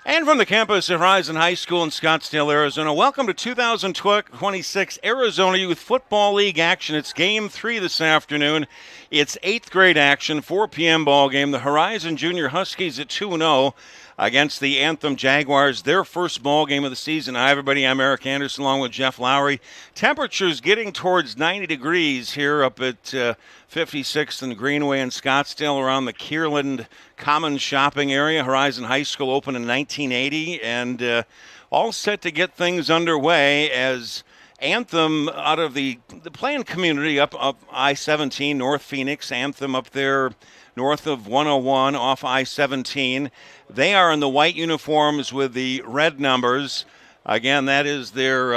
And from the campus of Horizon High School in Scottsdale, Arizona, welcome to 2026 Arizona Youth Football League action. It's Game 3 this afternoon. It's 8th grade action, 4 p.m. ball game. The Horizon Junior Huskies at 2-0 against the Anthem Jaguars, their first ball game of the season. Hi, everybody. I'm Eric Anderson along with Jeff Lowry. Temperatures getting towards 90 degrees here up at 56th and Greenway in Scottsdale around the Kierland Common Shopping area. Horizon High School opened in 1980 and all set to get things underway as Anthem out of the playing community up I-17, North Phoenix. Anthem up there north of 101 off I-17. They are in the white uniforms with the red numbers. Again, that is their,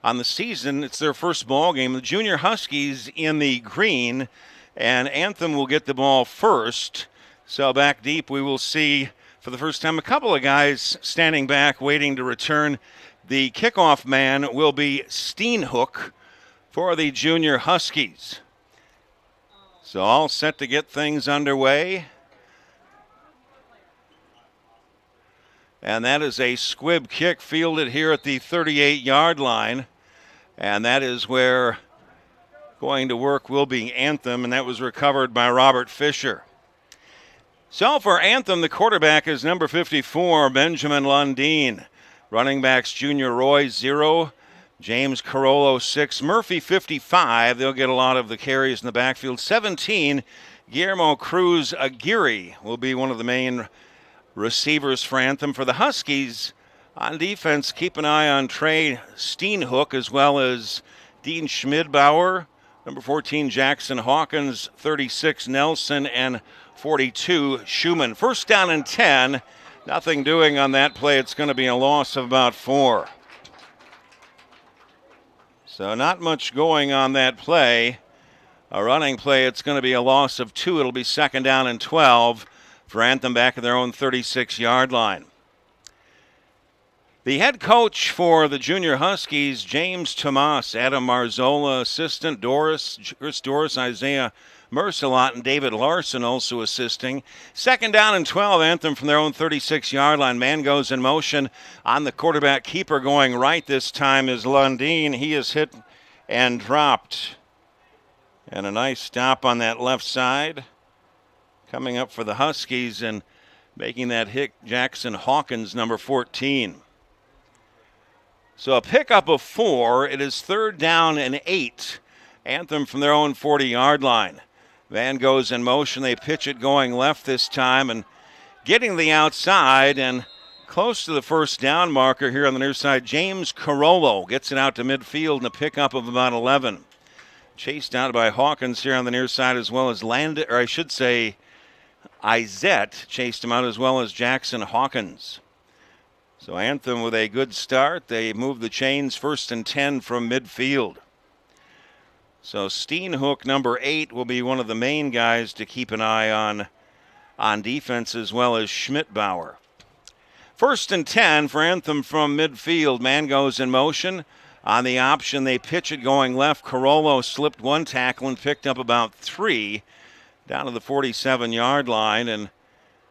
on the season, it's their first ball game. The Junior Huskies in the green, and Anthem will get the ball first. So back deep, we will see for the first time a couple of guys standing back waiting to return. The kickoff man will be Steenhook for the Junior Huskies. So all set to get things underway. And that is a squib kick fielded here at the 38-yard line. And that is where going to work will be Anthem, and that was recovered by Robert Fisher. So for Anthem, the quarterback is number 54, Benjamin Lundeen. Running backs, Junior Roy, 0. James Carollo, 6. Murphy, 55. They'll get a lot of the carries in the backfield. 17, Guillermo Cruz Aguirre will be one of the main receivers for Anthem. For the Huskies, on defense, keep an eye on Trey Steenhook as well as Dean Schmidbauer. Number 14, Jackson Hawkins. 36, Nelson. And 42, Schumann. First down and 10. Nothing doing on that play. It's going to be a loss of about 4. So not much going on that play. A running play, it's going to be a loss of 2. It'll be second down and 12 for Anthem back at their own 36-yard line. The head coach for the Junior Huskies, James Tomas, Adam Marzola, assistant Chris Doris, Isaiah Mercelot, and David Larson also assisting. Second down and 12, Anthem from their own 36-yard line. Man goes in motion on the quarterback keeper going right this time is Lundeen. He is hit and dropped. And a nice stop on that left side. Coming up for the Huskies and making that hit, Jackson Hawkins, number 14. So a pickup of 4. It is third down and 8. Anthem from their own 40-yard line. Van goes in motion. They pitch it going left this time and getting the outside and close to the first down marker here on the near side. James Carollo gets it out to midfield and a pickup of about 11. Chased out by Hawkins here on the near side as well as Izette chased him out as well as Jackson Hawkins. So Anthem with a good start. They move the chains first and 10 from midfield. So Steenhook, number 8, will be one of the main guys to keep an eye on defense as well as Schmidbauer. First and 10 for Anthem from midfield. Man goes in motion. On the option, they pitch it going left. Carollo slipped one tackle and picked up about 3 down to the 47-yard line. And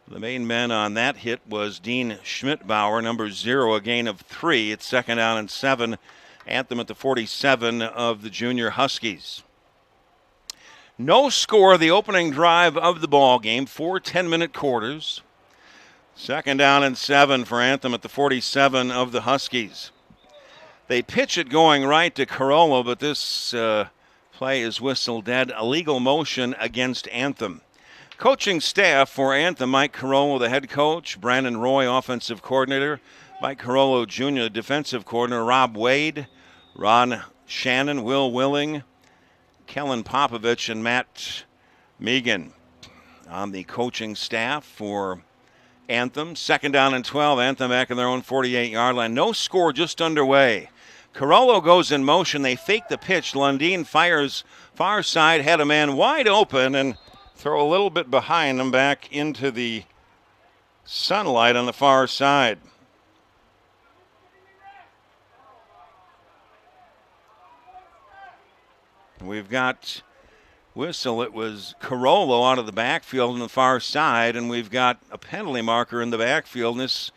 the main man on that hit was Dean Schmidbauer, number 0, a gain of 3. It's second down and 7. Anthem at the 47 of the Junior Huskies. No score the opening drive of the ball game. 4 10-minute quarters. Second down and 7 for Anthem at the 47 of the Huskies. They pitch it going right to Carollo, but this play is whistled dead. Illegal motion against Anthem. Coaching staff for Anthem, Mike Carollo, the head coach. Brandon Roy, offensive coordinator. Mike Carollo Jr., defensive coordinator. Rob Wade, Ron Shannon, Will Willing, Kellen Popovich, and Matt Megan on the coaching staff for Anthem. Second down and 12. Anthem back in their own 48-yard line. No score, just underway. Carollo goes in motion. They fake the pitch. Lundeen fires far side, had a man wide open, and throw a little bit behind him back into the sunlight on the far side. We've got whistle. It was Carollo out of the backfield on the far side, and we've got a penalty marker in the backfield. And this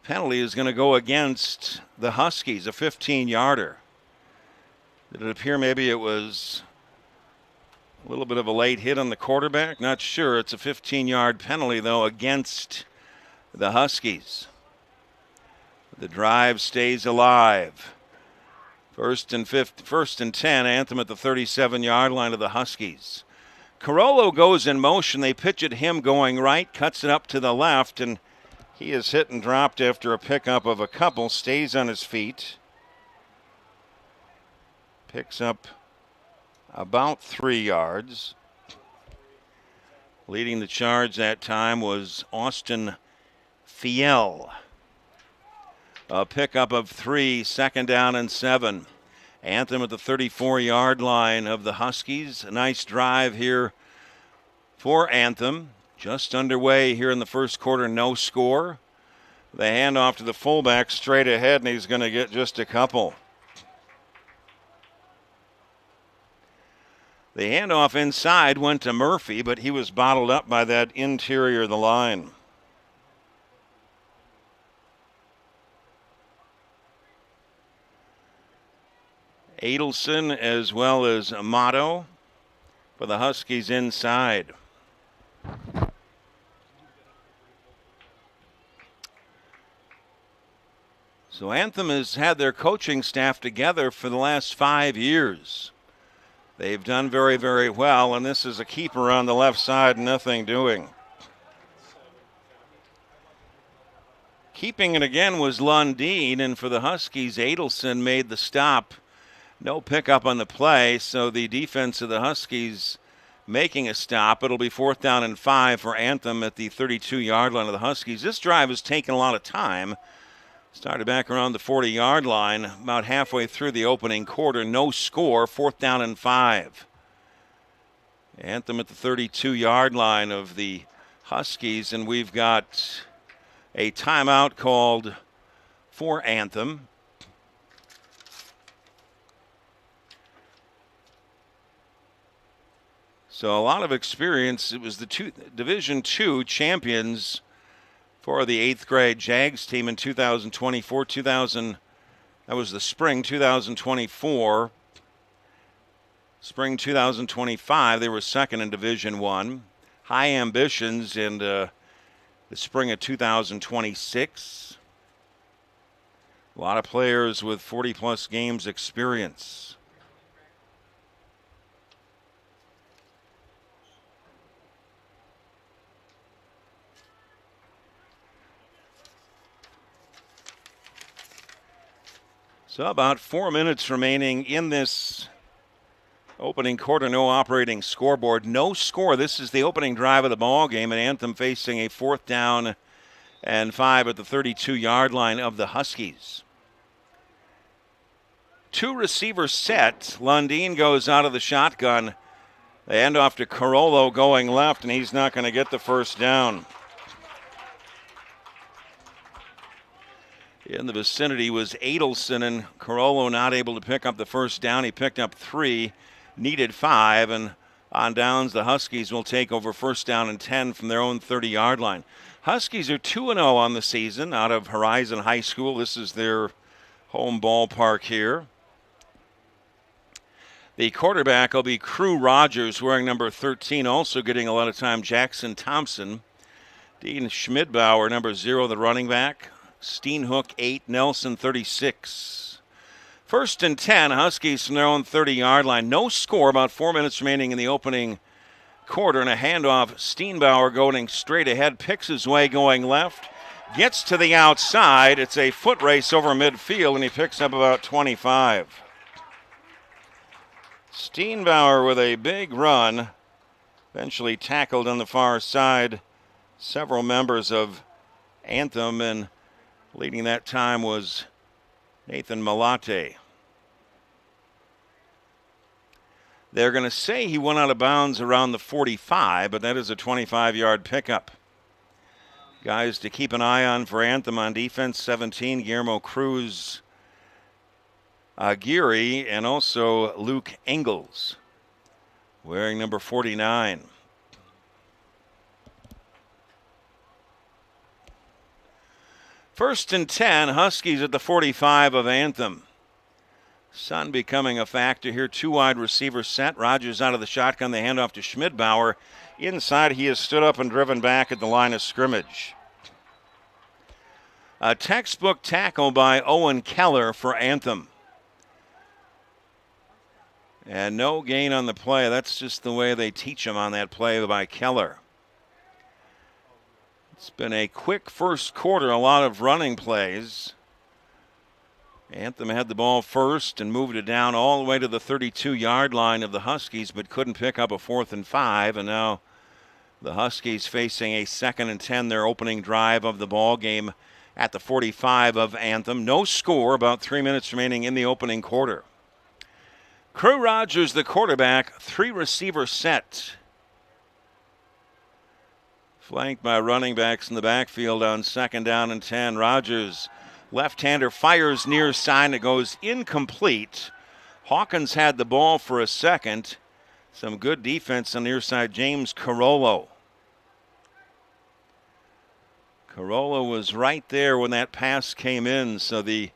Penalty is going to go against the Huskies, a 15-yarder. Did it appear maybe it was a little bit of a late hit on the quarterback? Not sure. It's a 15-yard penalty, though, against the Huskies. The drive stays alive. First and 10, Anthem at the 37-yard line of the Huskies. Carollo goes in motion. They pitch at him going right, cuts it up to the left, and he is hit and dropped after a pickup of a couple. Stays on his feet. Picks up about 3 yards. Leading the charge that time was Austin Fiel. A pickup of 3, 2nd down and 7. Anthem at the 34-yard line of the Huskies. A nice drive here for Anthem. Just underway here in the first quarter, no score. The handoff to the fullback straight ahead, and he's going to get just a couple. The handoff inside went to Murphy, but he was bottled up by that interior of the line. Adelson as well as Amato for the Huskies inside. So Anthem has had their coaching staff together for the last 5 years. They've done very, very well, and this is a keeper on the left side, nothing doing. Keeping it again was Lundeen, and for the Huskies, Adelson made the stop. No pickup on the play, so the defense of the Huskies making a stop. It'll be 4th down and 5 for Anthem at the 32-yard line of the Huskies. This drive has taken a lot of time. Started back around the 40-yard line, about halfway through the opening quarter. No score, 4th down and 5. Anthem at the 32-yard line of the Huskies, and we've got a timeout called for Anthem. So a lot of experience. It was the Division II champions for the 8th grade Jags team in 2024. That was the spring 2024. Spring 2025, they were second in Division I. High ambitions in the spring of 2026. A lot of players with 40-plus games experience. So about 4 minutes remaining in this opening quarter. No operating scoreboard. No score. This is the opening drive of the ball game, and Anthem facing a 4th down and 5 at the 32-yard line of the Huskies. 2 receivers set. Lundeen goes out of the shotgun. They hand off to Carollo going left, and he's not going to get the first down. In the vicinity was Adelson, and Carollo not able to pick up the first down. He picked up 3, needed 5, and on downs the Huskies will take over 1st down and 10 from their own 30-yard line. Huskies are 2-0 on the season out of Horizon High School. This is their home ballpark here. The quarterback will be Crew Rogers, wearing number 13, also getting a lot of time, Jackson Thompson. Dean Schmidbauer, number 0, the running back. Steenhook, 8, Nelson, 36. 1st and 10, Huskies from their own 30-yard line. No score, about 4 minutes remaining in the opening quarter, and a handoff. Steenbauer going straight ahead, picks his way going left, gets to the outside. It's a foot race over midfield, and he picks up about 25. Steenbauer with a big run, eventually tackled on the far side. Several members of Anthem, and leading that time was Nathan Malate. They're going to say he went out of bounds around the 45, but that is a 25-yard pickup. Guys to keep an eye on for Anthem on defense, 17, Guillermo Cruz Aguirre, and also Luke Engels, wearing number 49. First and 10, Huskies at the 45 of Anthem. Sun becoming a factor here. Two wide receiver set. Rogers out of the shotgun. They hand off to Schmidbauer. Inside, he has stood up and driven back at the line of scrimmage. A textbook tackle by Owen Keller for Anthem. And no gain on the play. That's just the way they teach him on that play by Keller. It's been a quick first quarter, a lot of running plays. Anthem had the ball first and moved it down all the way to the 32-yard line of the Huskies, but couldn't pick up a 4th and 5. And now the Huskies facing a 2nd and 10, their opening drive of the ball game at the 45 of Anthem. No score, about 3 minutes remaining in the opening quarter. Crew Rogers, the quarterback, 3-receiver set. Flanked by running backs in the backfield on 2nd down and 10. Rogers, left-hander, fires near side. It goes incomplete. Hawkins had the ball for a second. Some good defense on the near side. James Carollo. Carollo was right there when that pass came in, so the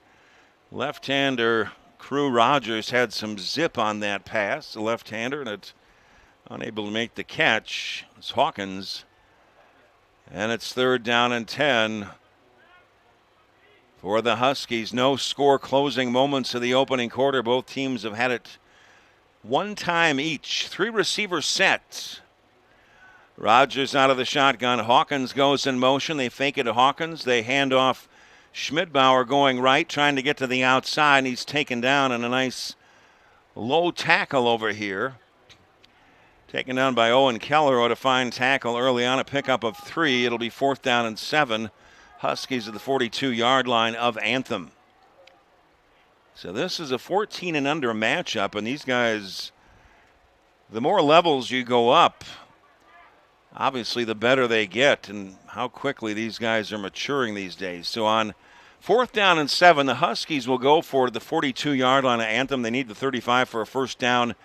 left-hander, Crew Rogers, had some zip on that pass. The left-hander, and it's unable to make the catch. It's Hawkins. And it's 3rd down and 10 for the Huskies. No score, closing moments of the opening quarter. Both teams have had it one time each. 3-receiver set. Rogers out of the shotgun. Hawkins goes in motion. They fake it to Hawkins. They hand off Schmidbauer going right, trying to get to the outside. And he's taken down in a nice low tackle over here. Taken down by Owen Keller. What a fine tackle early on, a pickup of 3. It'll be 4th down and 7. Huskies at the 42-yard line of Anthem. So this is a 14 and under matchup, and these guys, the more levels you go up, obviously the better they get, and how quickly these guys are maturing these days. So on 4th down and 7, the Huskies will go for the 42-yard line of Anthem. They need the 35 for a first down.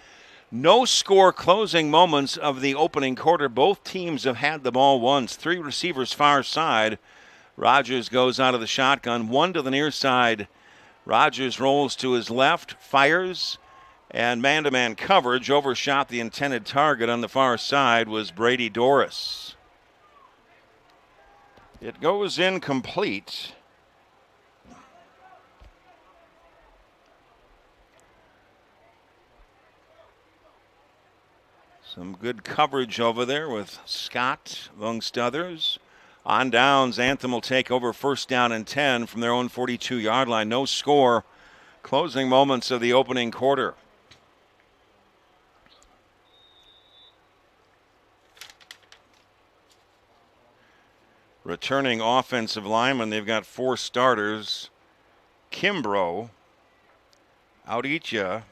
No score, closing moments of the opening quarter. Both teams have had the ball once. 3 receivers far side. Rogers goes out of the shotgun. 1 to the near side. Rogers rolls to his left, fires, and man-to-man coverage overshot the intended target on the far side was Brady Doris. It goes incomplete. Some good coverage over there with Scott amongst others. On downs, Anthem will take over 1st down and 10 from their own 42-yard line. No score. Closing moments of the opening quarter. Returning offensive linemen, they've got 4 starters. Kimbrough, Audicha,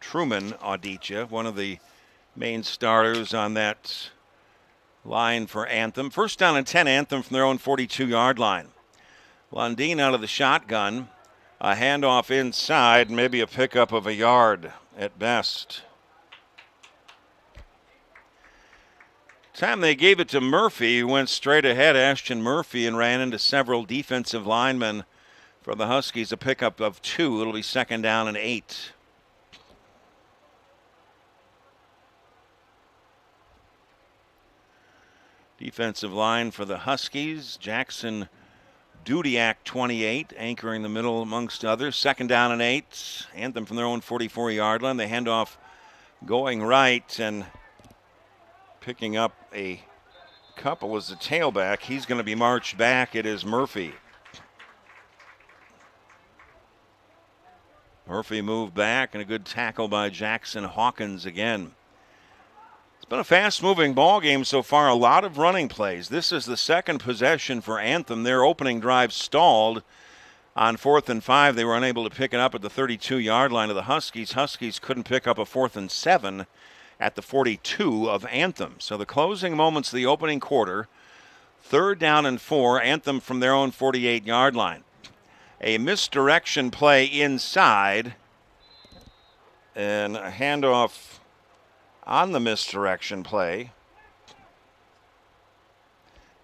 Truman Audicha, one of the main starters on that line for Anthem. 1st down and 10, Anthem from their own 42-yard line. Lundeen out of the shotgun. A handoff inside, maybe a pickup of a yard at best. Time they gave it to Murphy, who went straight ahead, Ashton Murphy, and ran into several defensive linemen for the Huskies. A pickup of 2. It'll be 2nd down and 8. Defensive line for the Huskies. Jackson Dudiak, 28, anchoring the middle amongst others. 2nd down and 8. Anthem from their own 44-yard line. They hand off going right, and picking up a couple as the tailback. He's going to be marched back. It is Murphy. Murphy moved back, and a good tackle by Jackson Hawkins again. It's been a fast-moving ball game so far. A lot of running plays. This is the 2nd possession for Anthem. Their opening drive stalled on 4th and 5. They were unable to pick it up at the 32-yard line of the Huskies. Huskies couldn't pick up a 4th and 7 at the 42 of Anthem. So the closing moments of the opening quarter, 3rd down and 4, Anthem from their own 48-yard line. A misdirection play inside, and a handoff on the misdirection play.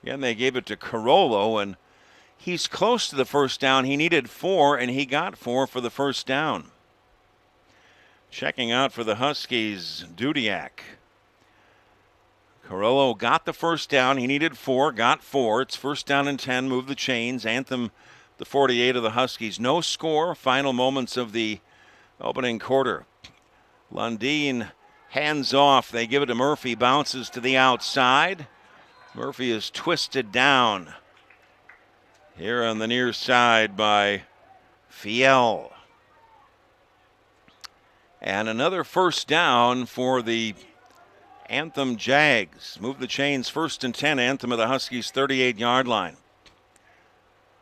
Again, they gave it to Carollo, and He's close to the first down. He needed 4, and he got 4 for the first down. Checking out for the Huskies, Dudiak. Carollo got the first down. He needed 4, got 4. It's first down and 10. Move the chains. Anthem, the 48 of the Huskies. No score. Final moments of the opening quarter. Lundeen hands off. They give it to Murphy. Bounces to the outside. Murphy is twisted down here on the near side by Fiel. And another first down for the Anthem Jags. Move the chains, first and 10. Anthem of the Huskies' 38-yard line.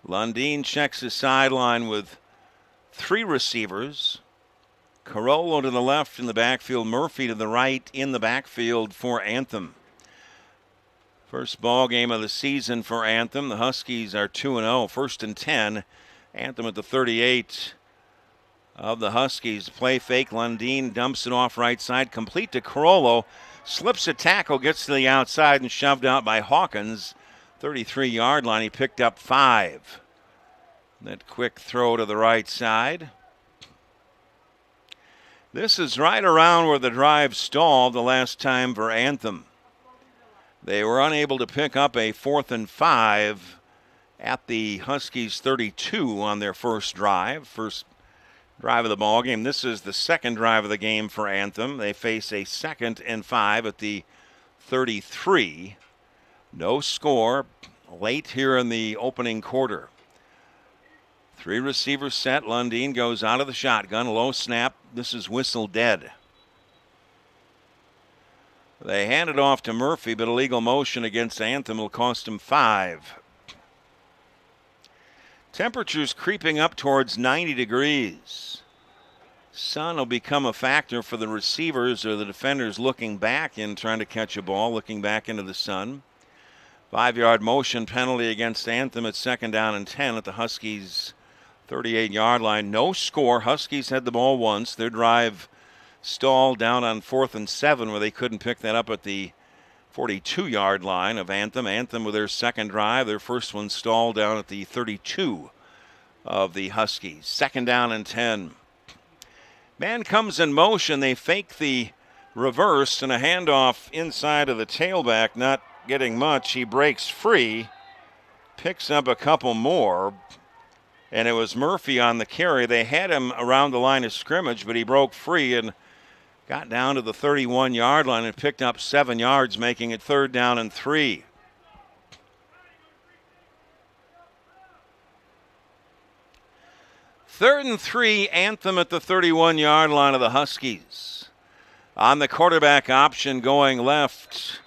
Lundeen checks his sideline with 3 receivers. Carollo to the left in the backfield. Murphy to the right in the backfield for Anthem. First ball game of the season for Anthem. The Huskies are 2-0. First and 10. Anthem at the 38 of the Huskies. Play fake. Lundeen dumps it off right side. Complete to Carollo. Slips a tackle. Gets to the outside and shoved out by Hawkins. 33-yard line. He picked up 5. That quick throw to the right side. This is right around where the drive stalled the last time for Anthem. They were unable to pick up a 4th and 5 at the Huskies' 32 on their first drive. First drive of the ball game. This is the second drive of the game for Anthem. They face a 2nd and 5 at the 33. No score late here in the opening quarter. 3 receivers set. Lundeen goes out of the shotgun. Low snap. This is whistle dead. They hand it off to Murphy, but illegal motion against Anthem will cost him 5. Temperatures creeping up towards 90 degrees. Sun will become a factor for the receivers or the defenders looking back in trying to catch a ball, looking back into the sun. 5-yard motion penalty against Anthem at 2nd down and 10 at the Huskies' 38-yard line. No score. Huskies had the ball once. Their drive stalled down on 4th and 7 where they couldn't pick that up at the 42-yard line of Anthem. Anthem with their second drive. Their first one stalled down at the 32 of the Huskies. 2nd down and 10. Man comes in motion. They fake the reverse and a handoff inside of the tailback. Not getting much. He breaks free. Picks up a couple more. And it was Murphy on the carry. They had him around the line of scrimmage, but he broke free and got down to the 31-yard line and picked up 7 yards, making it 3rd down and 3. Third and 3, Anthem at the 31-yard line of the Huskies. On the quarterback option going left,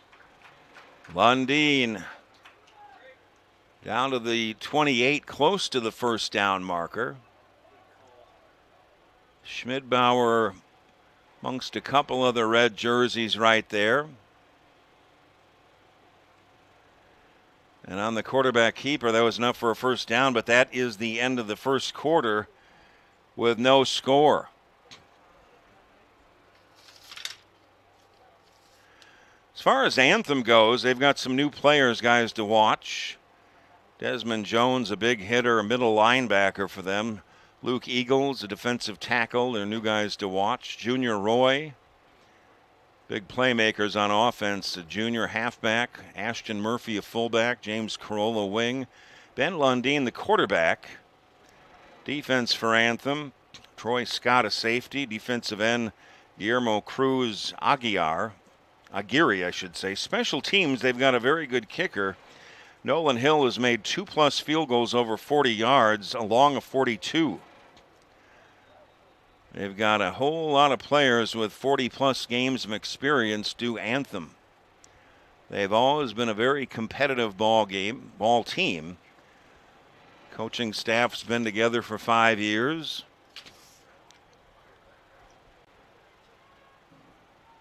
Lundeen down to the 28, close to the first down marker. Schmidbauer amongst a couple other red jerseys right there. And on the quarterback keeper, that was enough for a first down, but that is the end of the first quarter with no score. As far as Anthem goes, they've got some new players, guys, to watch. Desmond Jones, a big hitter, a middle linebacker for them. Luke Eagles, a defensive tackle. They're new guys to watch. Junior Roy, big playmakers on offense. A junior halfback. Ashton Murphy, a fullback. James Carollo, wing. Ben Lundeen, the quarterback. Defense for Anthem. Troy Scott, a safety. Defensive end, Guillermo Cruz Aguirre, I should say. Special teams, they've got a very good kicker. Nolan Hill has made 2+ field goals over 40 yards, along a 42. They've got a whole lot of players with 40+ games of experience do Anthem. They've always been a very competitive ball team. Coaching staff's been together for 5 years.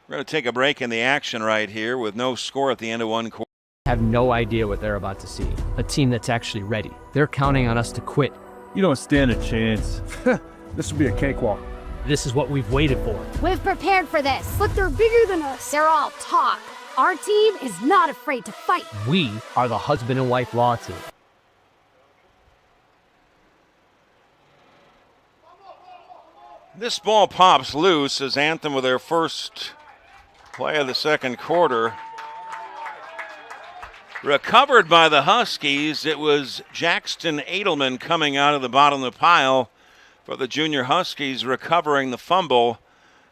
We're going to take a break in the action right here with no score at the end of one quarter. Have no idea what they're about to see. A team that's actually ready. They're counting on us to quit. You don't stand a chance. This will be a cakewalk. This is what we've waited for. We've prepared for this. But they're bigger than us. They're all talk. Our team is not afraid to fight. We are the husband and wife law team. This ball pops loose as Anthem with their first play of the second quarter. Recovered by the Huskies. It was Jackson Edelman coming out of the bottom of the pile for the junior Huskies, recovering the fumble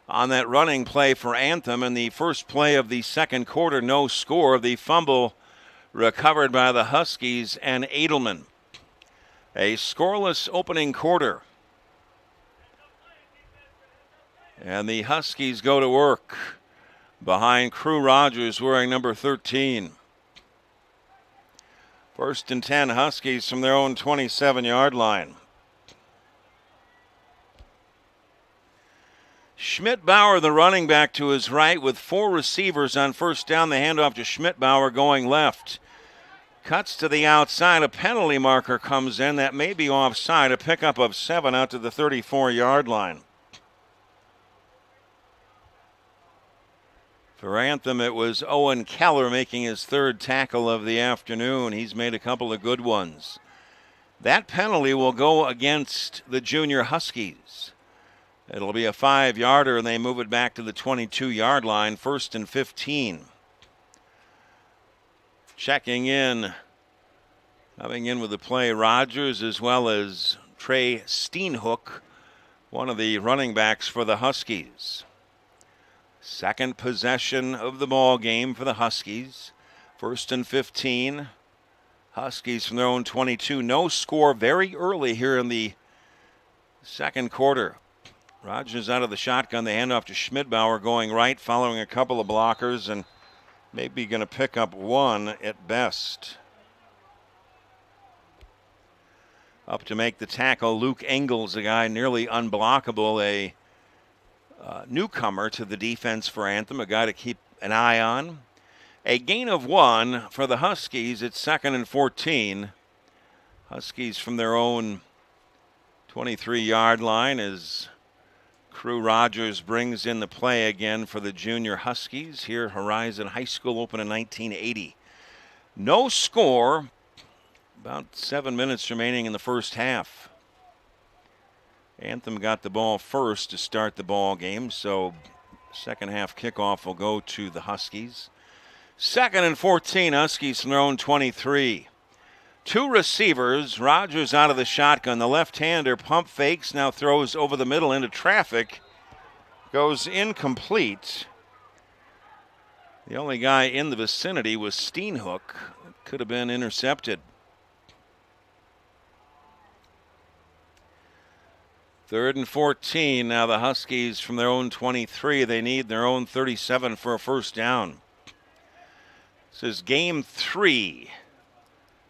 on that running play for Anthem. And the first play of the second quarter, no score. The fumble recovered by the Huskies and Edelman. A scoreless opening quarter. And the Huskies go to work behind Crew Rogers wearing number 13. First and 10, Huskies from their own 27-yard line. Schmidt-Bauer, the running back, to his right with 4 receivers on first down. The handoff to Schmidt-Bauer going left. Cuts to the outside. A penalty marker comes in. That may be offside. A pickup of 7 out to the 34-yard line. For Anthem, it was Owen Keller making his third tackle of the afternoon. He's made a couple of good ones. That penalty will go against the junior Huskies. It'll be a 5-yarder, and they move it back to the 22-yard line, first and 15. Checking in, coming in with the play, Rogers as well as Trey Steenhook, one of the running backs for the Huskies. Second possession of the ball game for the Huskies. First and 15. Huskies from their own 22. No score very early here in the second quarter. Rogers out of the shotgun. The handoff to Schmidt-Bauer going right, following a couple of blockers, and maybe going to pick up 1 at best. Up to make the tackle, Luke Engels, a guy nearly unblockable, a newcomer to the defense for Anthem, a guy to keep an eye on. A gain of 1 for the Huskies. It's second and 14. Huskies from their own 23-yard line as Crew Rogers brings in the play again for the junior Huskies. Here, Horizon High School opened in 1980. No score. About 7 minutes remaining in the first half. Anthem got the ball first to start the ball game, so second half kickoff will go to the Huskies. Second and 14, Huskies from their own 23. 2 receivers, Rogers out of the shotgun. The left-hander pump fakes, now throws over the middle into traffic. Goes incomplete. The only guy in the vicinity was Steenhook. Could have been intercepted. Third and 14. Now the Huskies from their own 23. They need their own 37 for a first down. This is game 3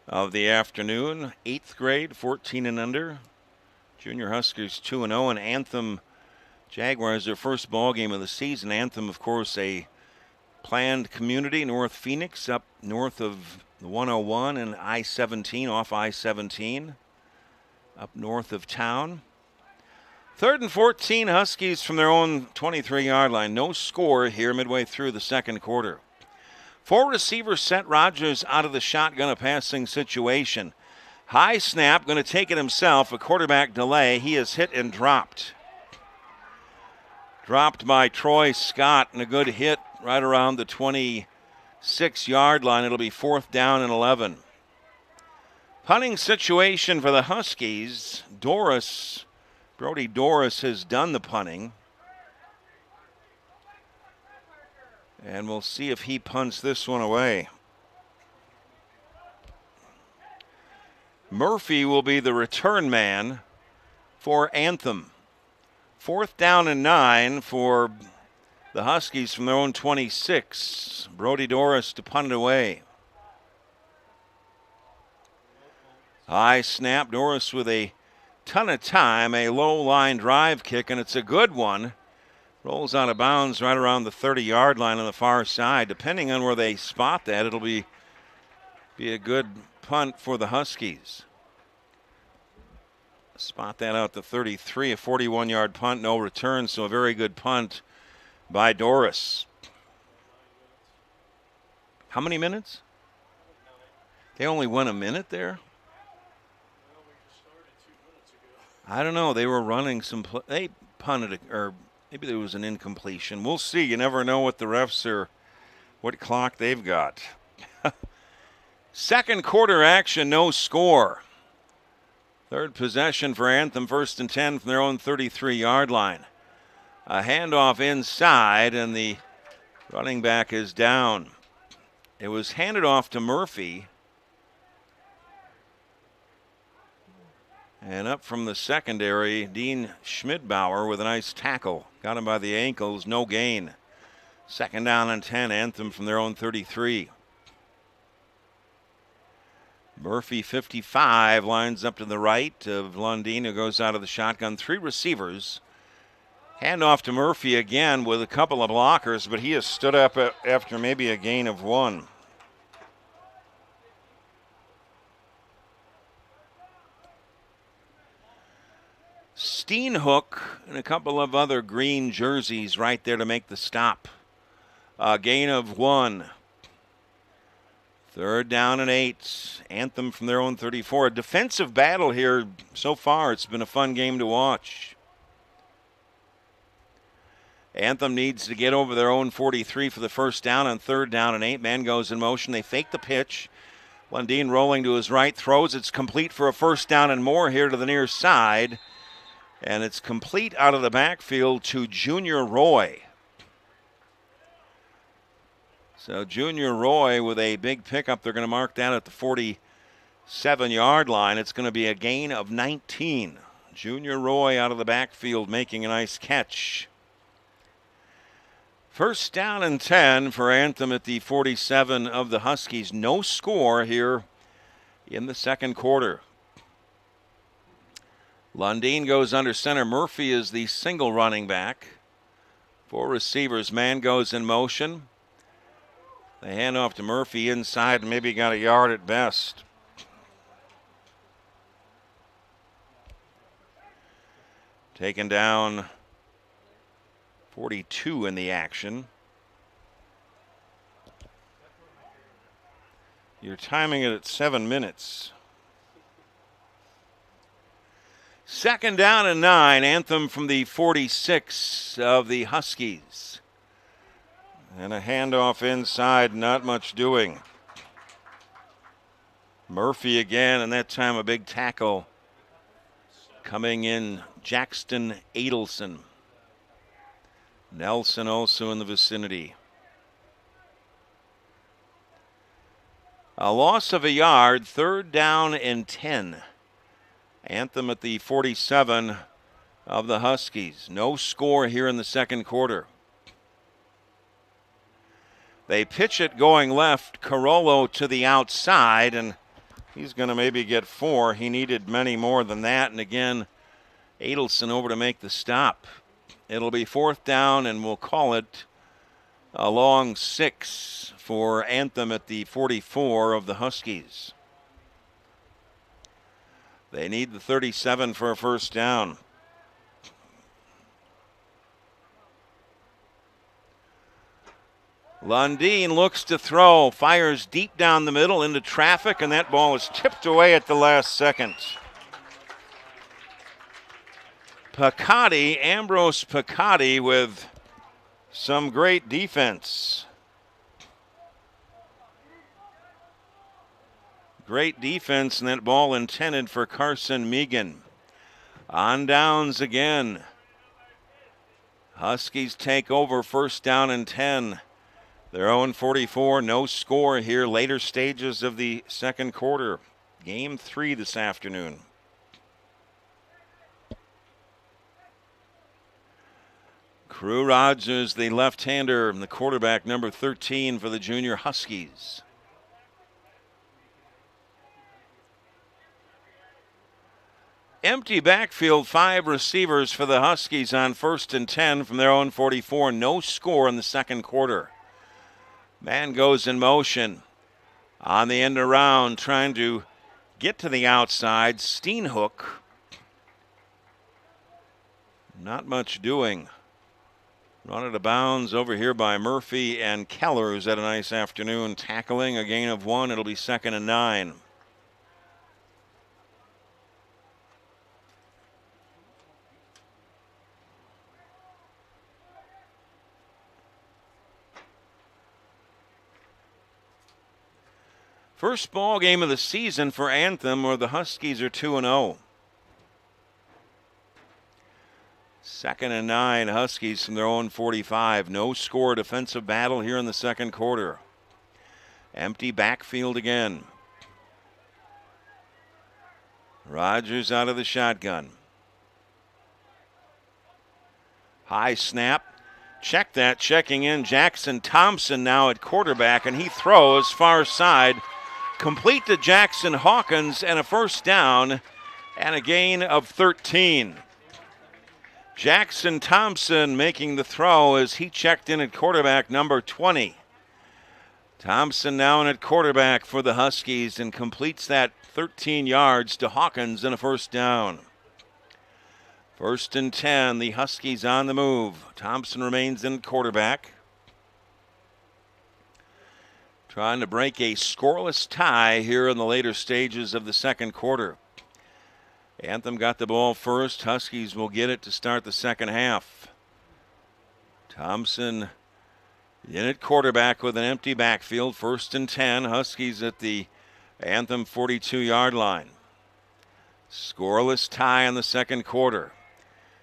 of the afternoon. 8th grade, 14 and under. Junior Huskies 2-0, and Anthem Jaguars, their first ball game of the season. Anthem, of course, a planned community, North Phoenix, up north of the 101 and I-17, off I-17, up north of town. Third and 14, Huskies from their own 23-yard line. No score here midway through the second quarter. 4 receivers set, Rogers out of the shotgun, a passing situation. High snap, going to take it himself, a quarterback delay. He is hit and dropped. Dropped by Troy Scott, and a good hit right around the 26-yard line. It'll be 4th down and 11. Punting situation for the Huskies. Brody Doris has done the punting. And we'll see if he punts this one away. Murphy will be the return man for Anthem. 4th down and 9 for the Huskies from their own 26. Brody Doris to punt it away. High snap, Doris with a ton of time, a low line drive kick, and it's a good one. Rolls out of bounds right around the 30-yard line on the far side. Depending on where they spot that, it'll be a good punt for the Huskies. Spot that out to 33, a 41-yard punt, no return, so a very good punt by Doris. How many minutes? They only went a minute there? I don't know. They were running some they punted, or maybe there was an incompletion. We'll see. You never know what the refs are, what clock they've got. Second quarter action, no score. Third possession for Anthem, 1st and 10 from their own 33-yard line. A handoff inside, and the running back is down. It was handed off to Murphy. And up from the secondary, Dean Schmidbauer with a nice tackle. Got him by the ankles, no gain. 2nd down and 10, Anthem from their own 33. Murphy, 55, lines up to the right of Lundeen, who goes out of the shotgun. 3 receivers. Handoff to Murphy again with a couple of blockers, but he has stood up after maybe a gain of 1. Steenhook and a couple of other green jerseys right there to make the stop. A gain of 1. 3rd down and 8. Anthem from their own 34. A defensive battle here so far. It's been a fun game to watch. Anthem needs to get over their own 43 for the 1st down on 3rd down and 8. Man goes in motion. They fake the pitch. Lundeen rolling to his right, throws. It's complete for a 1st down and more here to the near side. And it's complete out of the backfield to Junior Roy. So Junior Roy with a big pickup. They're going to mark that at the 47-yard line. It's going to be a gain of 19. Junior Roy out of the backfield making a nice catch. 1st down and 10 for Anthem at the 47 of the Huskies. No score here in the second quarter. Lundeen goes under center. Murphy is the single running back. 4 receivers. Man goes in motion. They hand off to Murphy inside, and maybe got a yard at best. Taken down 42 in the action. You're timing it at 7 minutes. 2nd down and 9. Anthem from the 46 of the Huskies. And a handoff inside, not much doing. Murphy again, and that time a big tackle coming in, Jackson Adelson. Nelson also in the vicinity. A loss of a yard, 3rd down and 10. Anthem at the 47 of the Huskies. No score here in the second quarter. They pitch it going left, Carollo to the outside, and he's going to maybe get 4. He needed many more than that, and again, Adelson over to make the stop. It'll be 4th down, and we'll call it a long 6 for Anthem at the 44 of the Huskies. They need the 37 for a 1st down. Lundeen looks to throw, fires deep down the middle into traffic, and that ball is tipped away at the last second. Ambrose Picotti with some great defense. Great defense, and that ball intended for Carson Megan. On downs again. Huskies take over, 1st down and 10. Their own 44, no score here, later stages of the second quarter. Game 3 this afternoon. Crew Rogers, the left-hander, and the quarterback, number 13 for the junior Huskies. Empty backfield, 5 receivers for the Huskies on 1st and 10 from their own 44. No score in the second quarter. Man goes in motion. On the end around, trying to get to the outside. Steenhook. Not much doing. Run out of bounds over here by Murphy, and Keller, who's had a nice afternoon tackling. A gain of 1. It'll be 2nd and 9. First ball game of the season for Anthem, where the Huskies are 2-0. 2nd and 9, Huskies from their own 45. No score defensive battle here in the second quarter. Empty backfield again. Rogers out of the shotgun. High snap. Check that, checking in Jackson Thompson now at quarterback, and he throws far side. Complete to Jackson Hawkins, and a first down and a gain of 13. Jackson Thompson making the throw as he checked in at quarterback number 20. Thompson now in at quarterback for the Huskies and completes that 13 yards to Hawkins and a first down. 1st and 10, the Huskies on the move. Thompson remains in quarterback. Trying to break a scoreless tie here in the later stages of the second quarter. Anthem got the ball first. Huskies will get it to start the second half. Thompson in at quarterback with an empty backfield. 1st and 10. Huskies at the Anthem 42-yard line. Scoreless tie in the second quarter.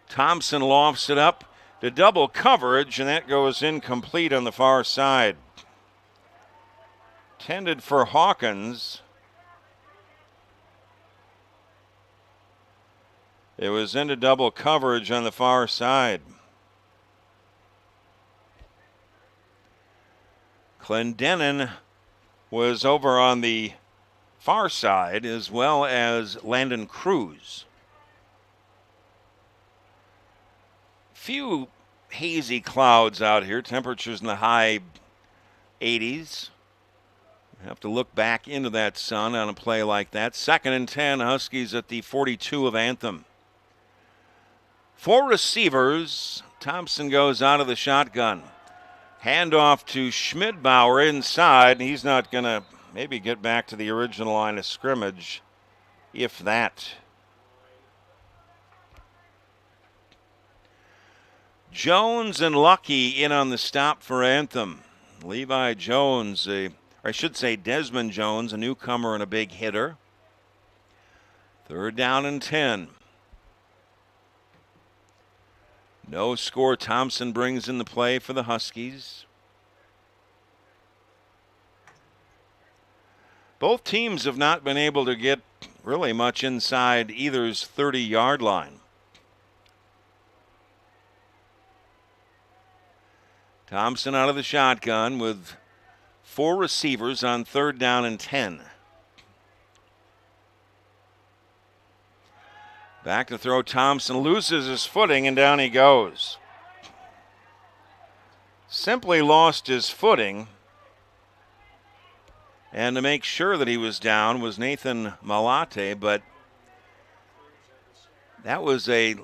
Thompson lofts it up to double coverage, and that goes incomplete on the far side. Intended for Hawkins. It was into double coverage on the far side. Clendenin was over on the far side, as well as Landon Cruz. Few hazy clouds out here. Temperatures in the high 80s. Have to look back into that sun on a play like that. 2nd and 10, Huskies at the 42 of Anthem. 4 receivers. Thompson goes out of the shotgun. Handoff to Schmidbauer inside. He's not going to maybe get back to the original line of scrimmage, if that. Jones and Lucky in on the stop for Anthem. Levi Jones, or I should say Desmond Jones, a newcomer and a big hitter. 3rd down and 10. No score. Thompson brings in the play for the Huskies. Both teams have not been able to get really much inside either's 30-yard line. Thompson out of the shotgun with 4 receivers on 3rd down and 10. Back to throw. Thompson loses his footing and down he goes. Simply lost his footing. And to make sure that he was down was Nathan Malate, but that was a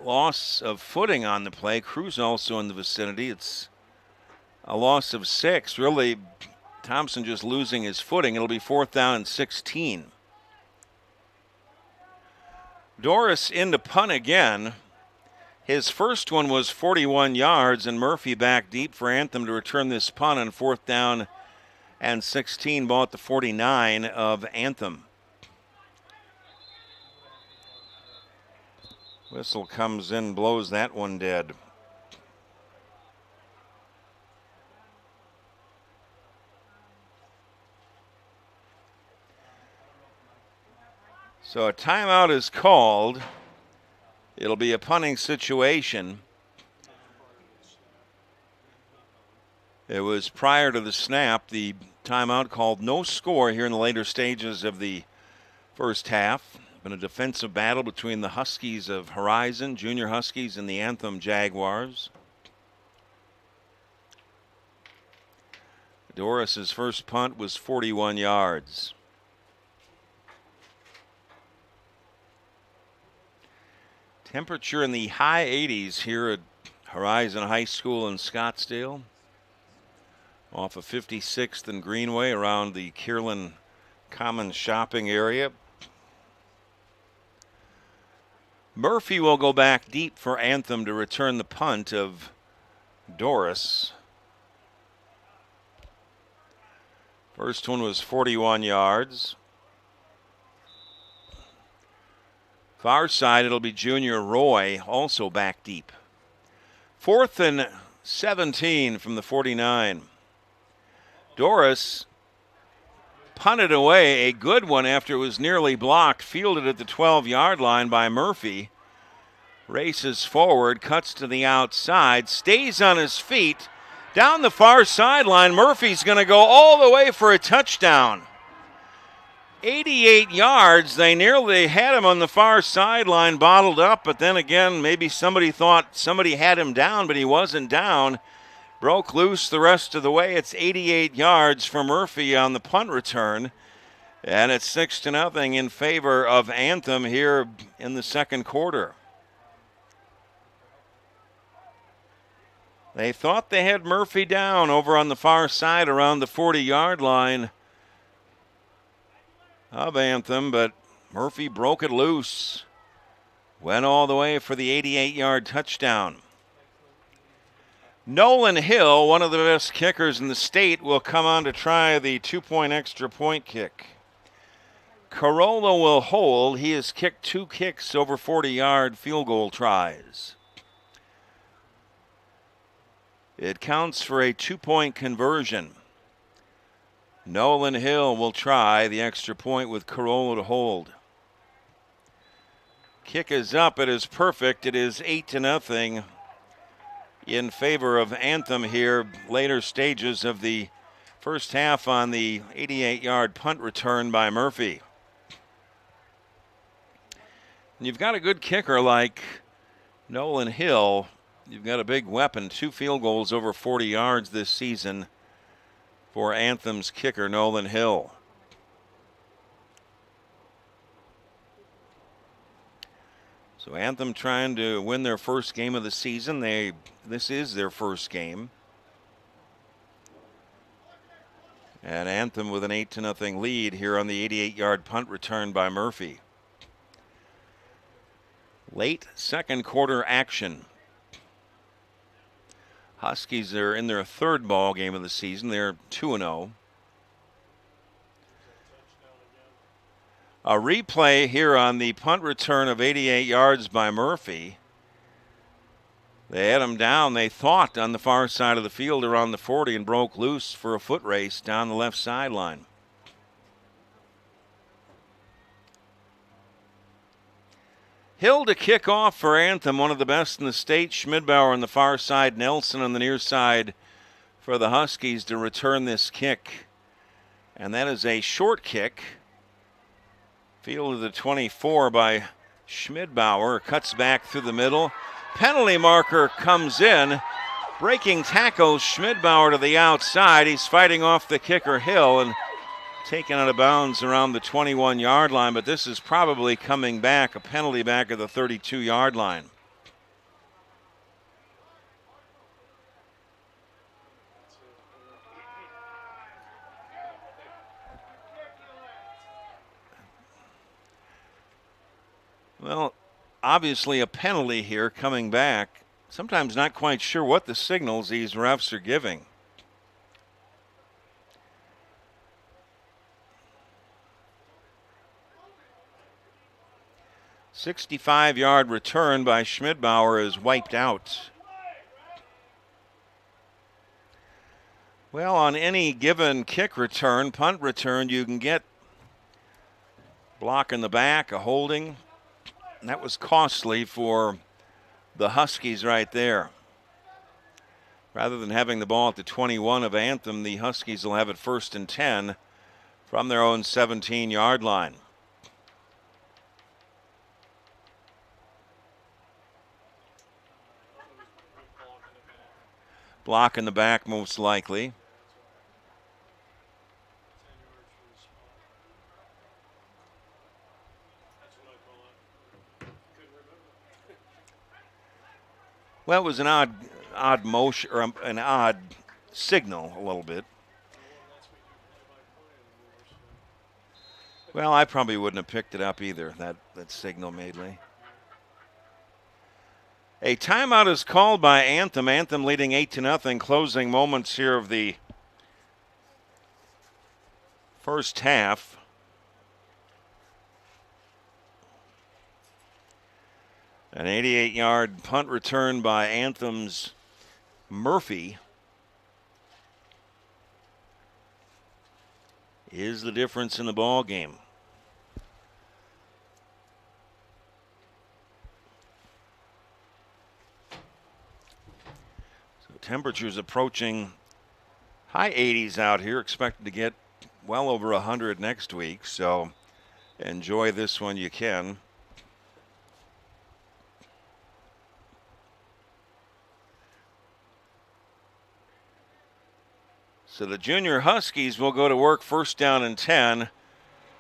loss of footing on the play. Cruz also in the vicinity. It's a loss of 6. Really, Thompson just losing his footing. It'll be 4th down and 16. Doris into punt again. His first one was 41 yards, and Murphy back deep for Anthem to return this punt on 4th down and 16, ball at the 49 of Anthem. Whistle comes in, blows that one dead. So a timeout is called. It'll be a punting situation. It was prior to the snap, the timeout called. No score here in the later stages of the first half. Been a defensive battle between the Huskies of Horizon, Junior Huskies, and the Anthem Jaguars. Doris's first punt was 41 yards. Temperature in the high 80s here at Horizon High School in Scottsdale. Off of 56th and Greenway around the Kierland Common Shopping area. Murphy will go back deep for Anthem to return the punt of Doris. First one was 41 yards. Far side, it'll be junior Roy, also back deep. 4th and 17 from the 49. Doris punted away a good one after it was nearly blocked, fielded at the 12-yard line by Murphy. Races forward, cuts to the outside, stays on his feet. Down the far sideline, Murphy's going to go all the way for a touchdown. 88 yards. They nearly had him on the far sideline bottled up, but then again, maybe somebody thought somebody had him down, but he wasn't down. Broke loose the rest of the way. It's 88 yards for Murphy on the punt return. And it's 6-0 in favor of Anthem here in the second quarter. They thought they had Murphy down over on the far side around the 40-yard line of Anthem, but Murphy broke it loose. Went all the way for the 88-yard touchdown. Nolan Hill, one of the best kickers in the state, will come on to try the 2-point extra point kick. Corolla will hold. He has kicked 2 kicks over 40-yard field goal tries. It counts for a 2-point conversion. Nolan Hill will try the extra point with Corolla to hold. Kick is up. It is perfect. It is 8-0 in favor of Anthem here, later stages of the first half on the 88-yard punt return by Murphy. And you've got a good kicker like Nolan Hill. You've got a big weapon, 2 field goals over 40 yards this season for Anthem's kicker, Nolan Hill. So Anthem trying to win their first game of the season. This is their first game. And Anthem with an 8-0 lead here on the 88-yard punt return by Murphy. Late second quarter action. Huskies are in their 3rd ball game of the season. They're 2-0. A replay here on the punt return of 88 yards by Murphy. They had him down, they thought, on the far side of the field around the 40 and broke loose for a foot race down the left sideline. Hill to kick off for Anthem, one of the best in the state. Schmidbauer on the far side, Nelson on the near side for the Huskies to return this kick. And that is a short kick. Fielded the 24 by Schmidbauer. Cuts back through the middle. Penalty marker comes in. Breaking tackles Schmidbauer to the outside. He's fighting off the kicker Hill and taken out of bounds around the 21-yard line, but this is probably coming back, a penalty back at the 32-yard line. Well, obviously a penalty here coming back. Sometimes not quite sure what the signals these refs are giving. A 65-yard return by Schmidbauer is wiped out. Well, on any given kick return, punt return, you can get block in the back, a holding. And that was costly for the Huskies right there. Rather than having the ball at the 21 of Anthem, the Huskies will have it 1st and 10 from their own 17-yard line. Block in the back, most likely. Well, it was an odd motion, or an odd signal a little bit. Well, I probably wouldn't have picked it up either, that signal mainly. A timeout is called by Anthem. Anthem leading 8-0, closing moments here of the first half. An 88-yard punt return by Anthem's Murphy is the difference in the ball game. So temperatures approaching high 80s out here, expected to get well over 100 next week, so enjoy this when you can. So the junior Huskies will go to work first down and 10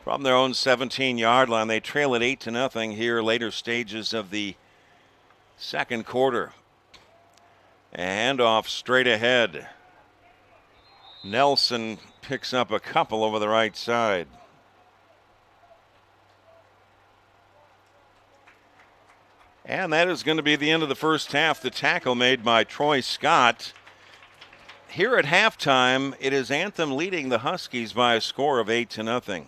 from their own 17-yard line. They trail it 8-0 here later stages of the second quarter. And off straight ahead. Nelson picks up a couple over the right side. And that is going to be the end of the first half. The tackle made by Troy Scott. Here at halftime, it is Anthem leading the Huskies by a score of 8-0.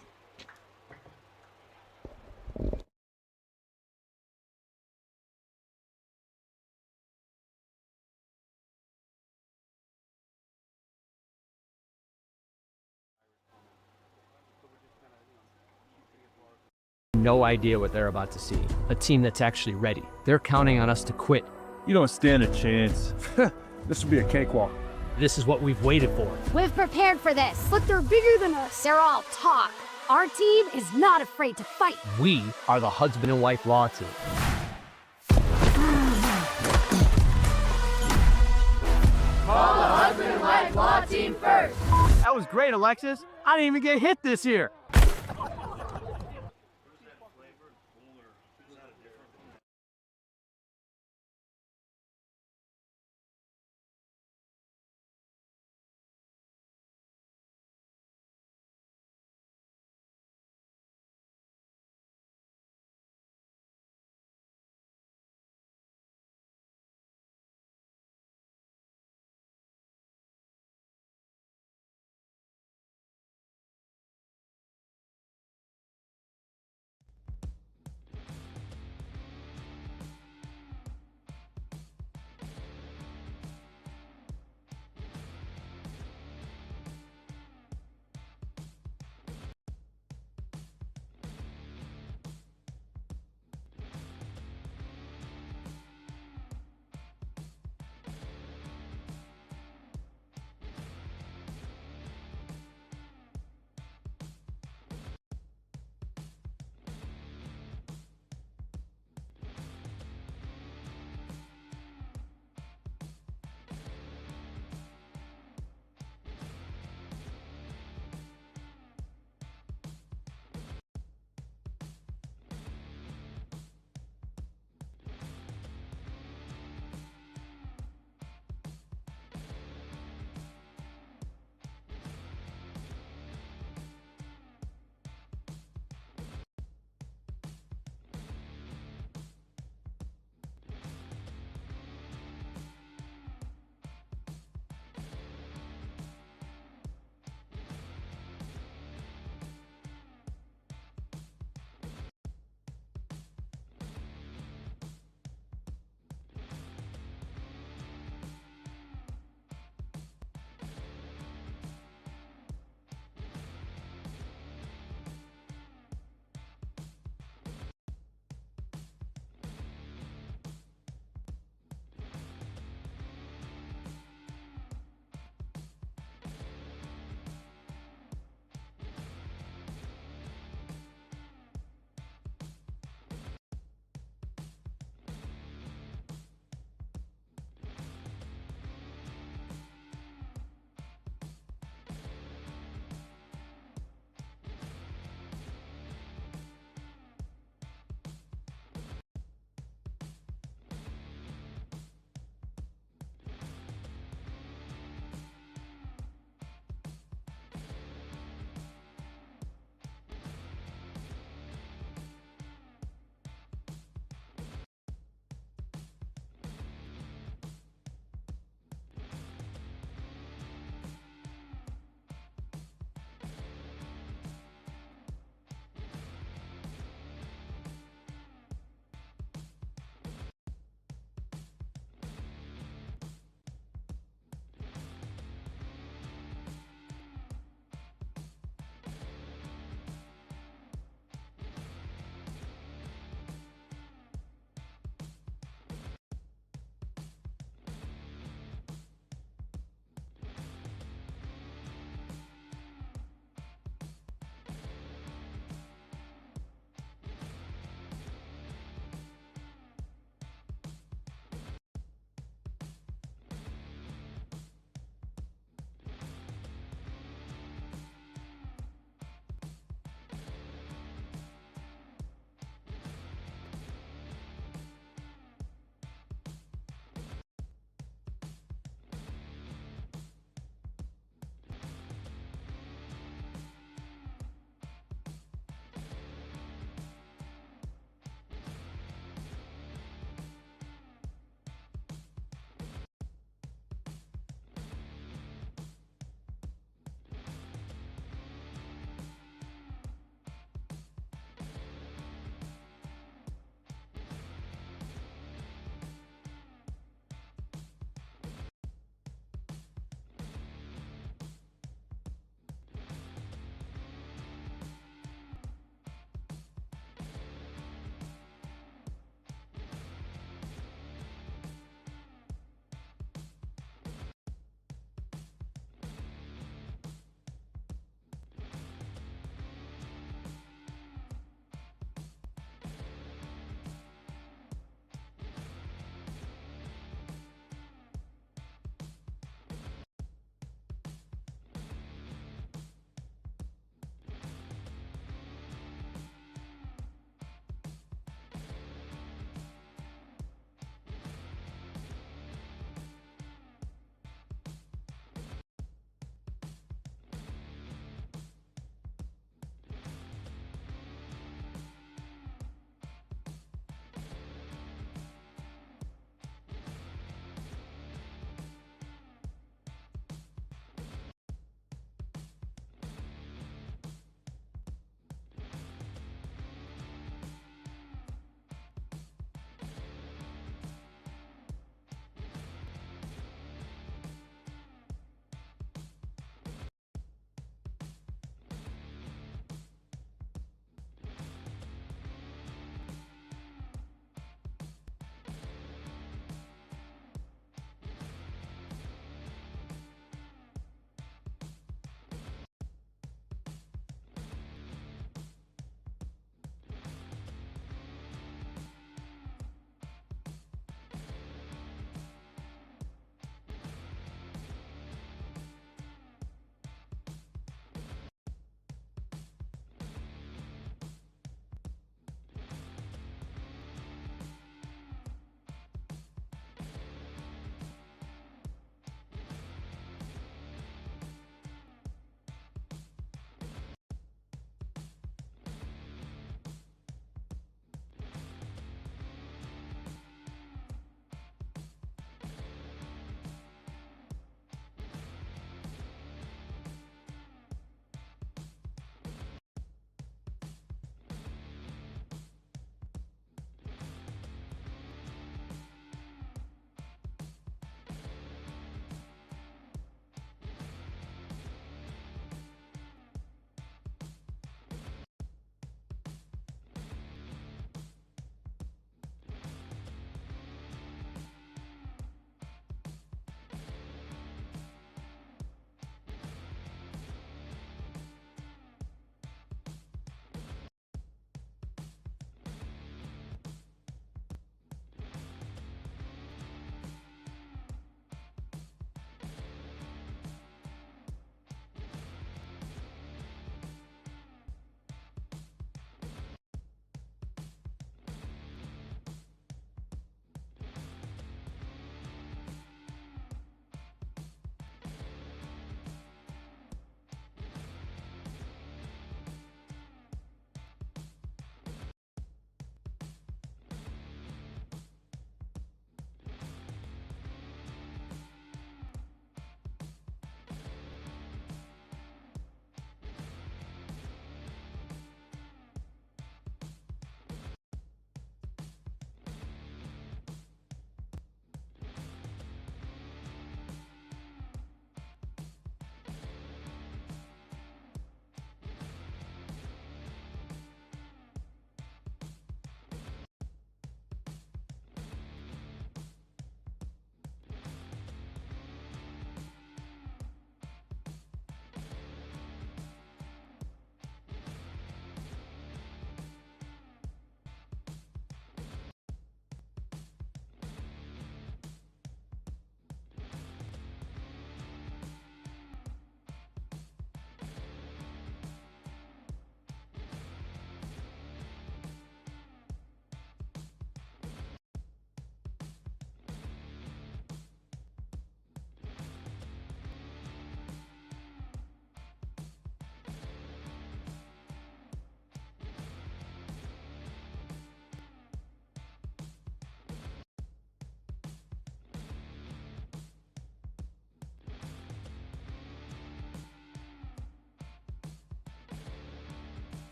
No idea what they're about to see. A team that's actually ready. They're counting on us to quit. You don't stand a chance. This will be a cakewalk. This is what we've waited for. We've prepared for this. But they're bigger than us. They're all talk. Our team is not afraid to fight. We are the husband and wife law team. Call the husband and wife law team first. That was great, Alexis. I didn't even get hit this year.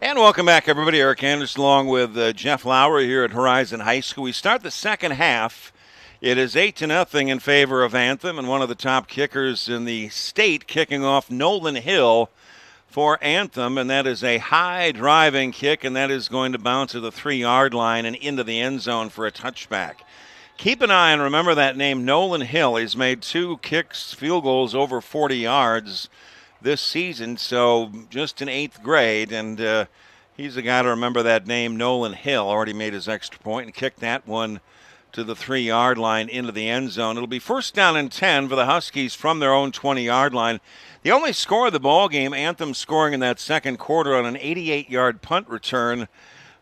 And welcome back, everybody. Eric Anderson along with Jeff Lauer here at Horizon High School. We start the second half. It is 8-0 in favor of Anthem, and one of the top kickers in the state kicking off, Nolan Hill, for Anthem, and that is a high driving kick, and that is going to bounce to the 3-yard line and into the end zone for a touchback. Keep an eye and remember that name, Nolan Hill. He's made 2 kicks, field goals over 40 yards this season, so just in 8th grade, and he's a guy to remember that name, Nolan Hill. Already made his extra point and kicked that one to the 3-yard line into the end zone. It'll be 1st down and 10 for the Huskies from their own 20-yard line. The only score of the ball game, Anthem scoring in that second quarter on an 88-yard punt return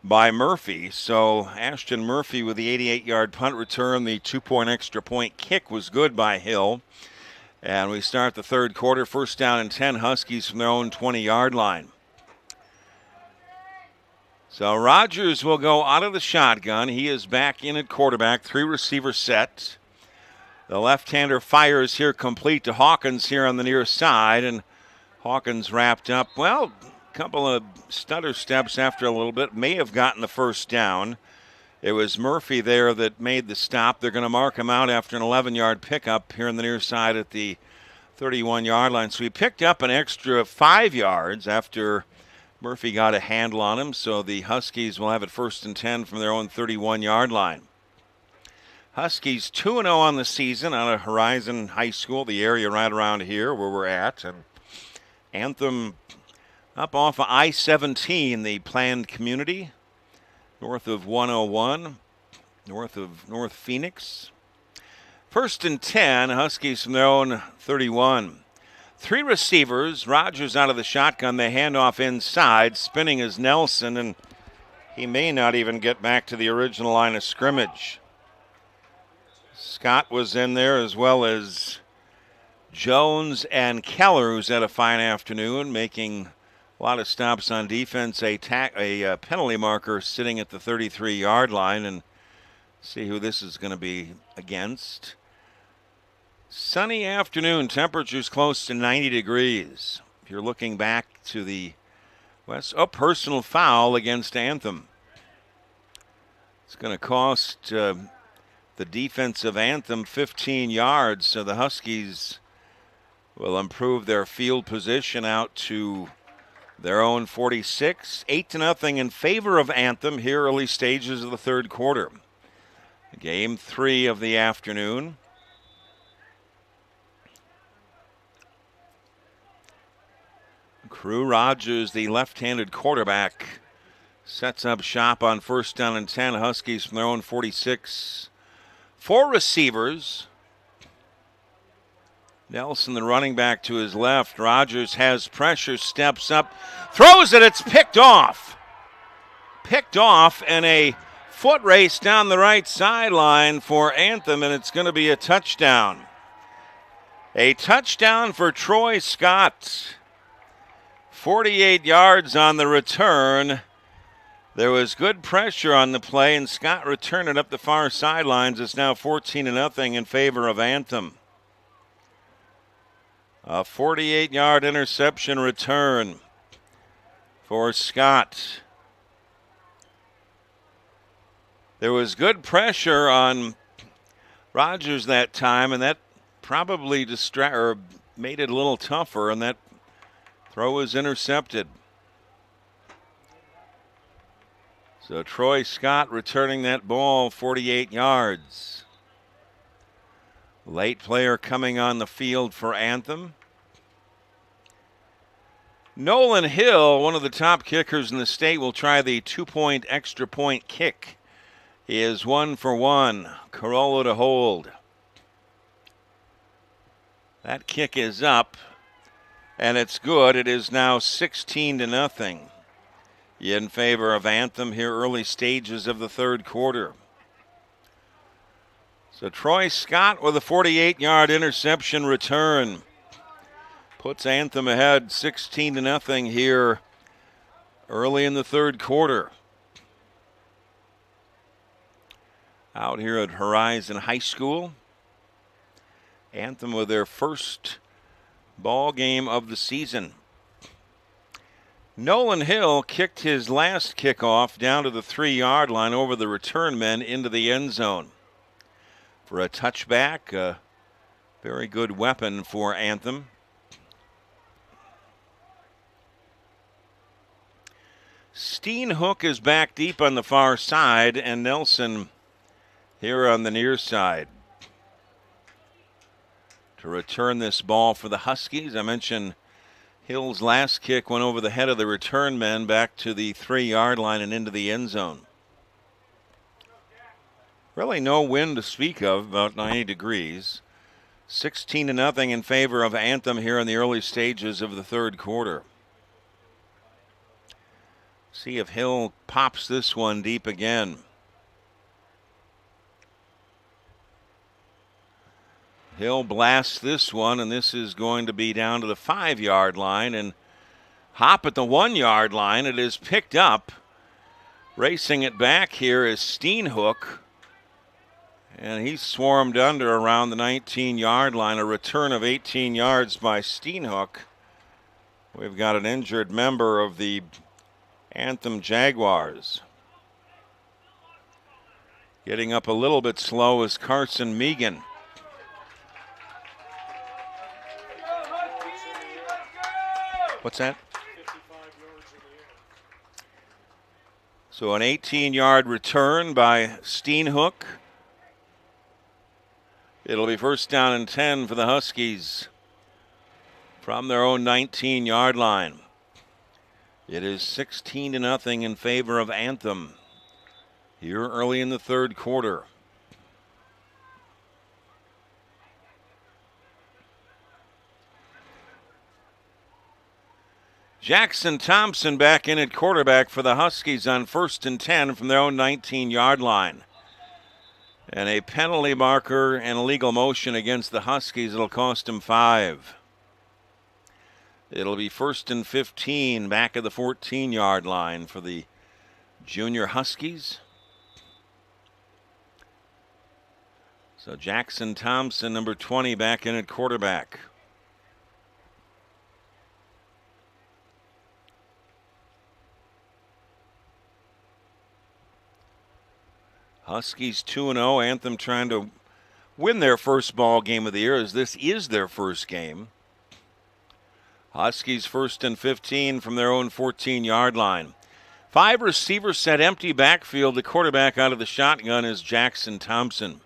by Murphy. So Ashton Murphy with the 88-yard punt return. The 2-point extra point kick was good by Hill. And we start the third quarter, 1st down and 10, Huskies from their own 20-yard line. So Rogers will go out of the shotgun. He is back in at quarterback, 3-receiver set. The left-hander fires here complete to Hawkins here on the near side, and Hawkins wrapped up, well, a couple of stutter steps after a little bit, may have gotten the first down. It was Murphy there that made the stop. They're going to mark him out after an 11-yard pickup here on the near side at the 31-yard line. So he picked up an extra 5 yards after Murphy got a handle on him, so the Huskies will have it 1st and 10 from their own 31-yard line. Huskies 2-0 on the season out of Horizon High School, the area right around here where we're at. And Anthem up off of I-17, the planned community, north of 101, north of North Phoenix. 1st and 10, Huskies from their own 31. 3 receivers, Rogers out of the shotgun, they hand off inside, spinning is Nelson, and he may not even get back to the original line of scrimmage. Scott was in there as well as Jones and Keller, who's had a fine afternoon, making a lot of stops on defense. A penalty marker sitting at the 33-yard line, and see who this is going to be against. Sunny afternoon, temperatures close to 90 degrees. If you're looking back to the west, personal foul against Anthem. It's going to cost the defensive Anthem 15 yards, so the Huskies will improve their field position out to their own 46. 8-0 in favor of Anthem here early stages of the third quarter. Game 3 of the afternoon. Crew Rogers, the left-handed quarterback, sets up shop on 1st down and 10. Huskies from their own 46. 4 receivers. Nelson, the running back, to his left. Rogers has pressure, steps up, throws it. It's picked off. Picked off, and a foot race down the right sideline for Anthem, and it's going to be a touchdown. A touchdown for Troy Scott. 48 yards on the return. There was good pressure on the play, and Scott returned it up the far sidelines. It's now 14-0 in favor of Anthem. A 48-yard interception return for Scott. There was good pressure on Rogers that time, and that probably made it a little tougher, and that throw was intercepted. So Troy Scott returning that ball 48 yards. Late player coming on the field for Anthem. Nolan Hill, one of the top kickers in the state, will try the 2-point extra point kick. He is 1 for 1. Corolla to hold. That kick is up, and it's good. It is now 16-0 in favor of Anthem here early stages of the third quarter. So Troy Scott with a 48-yard interception return puts Anthem ahead 16-0 here early in the third quarter. Out here at Horizon High School. Anthem with their first ball game of the season. Nolan Hill kicked his last kickoff down to the 3-yard line over the return men into the end zone for a touchback. A very good weapon for Anthem. Steenhook is back deep on the far side, and Nelson here on the near side to return this ball for the Huskies. I mentioned Hill's last kick went over the head of the return men back to the 3-yard line and into the end zone. Really no wind to speak of, about 90 degrees. 16-0 in favor of Anthem here in the early stages of the third quarter. See if Hill pops this one deep again. Hill blasts this one, and this is going to be down to the 5-yard line and hop at the 1-yard line. It is picked up. Racing it back here is Steenhook, and he's swarmed under around the 19-yard line. A return of 18 yards by Steenhook. We've got an injured member of the Anthem Jaguars. Getting up a little bit slow is Carson Megan. What's that? So an 18-yard return by Steenhook. It'll be first down and 10 for the Huskies from their own 19-yard line. It is 16-0 in favor of Anthem here early in the third quarter. Jackson Thompson back in at quarterback for the Huskies on 1st and 10 from their own 19-yard line. And a penalty marker and illegal motion against the Huskies. It'll cost him 5. It'll be 1st and 15 back at the 14-yard line for the junior Huskies. So Jackson Thompson, number 20, back in at quarterback. Huskies 2-0. Anthem trying to win their first ball game of the year, as this is their first game. Huskies 1st and 15 from their own 14-yard line. 5 receivers set, empty backfield. The quarterback out of the shotgun is Jackson Thompson.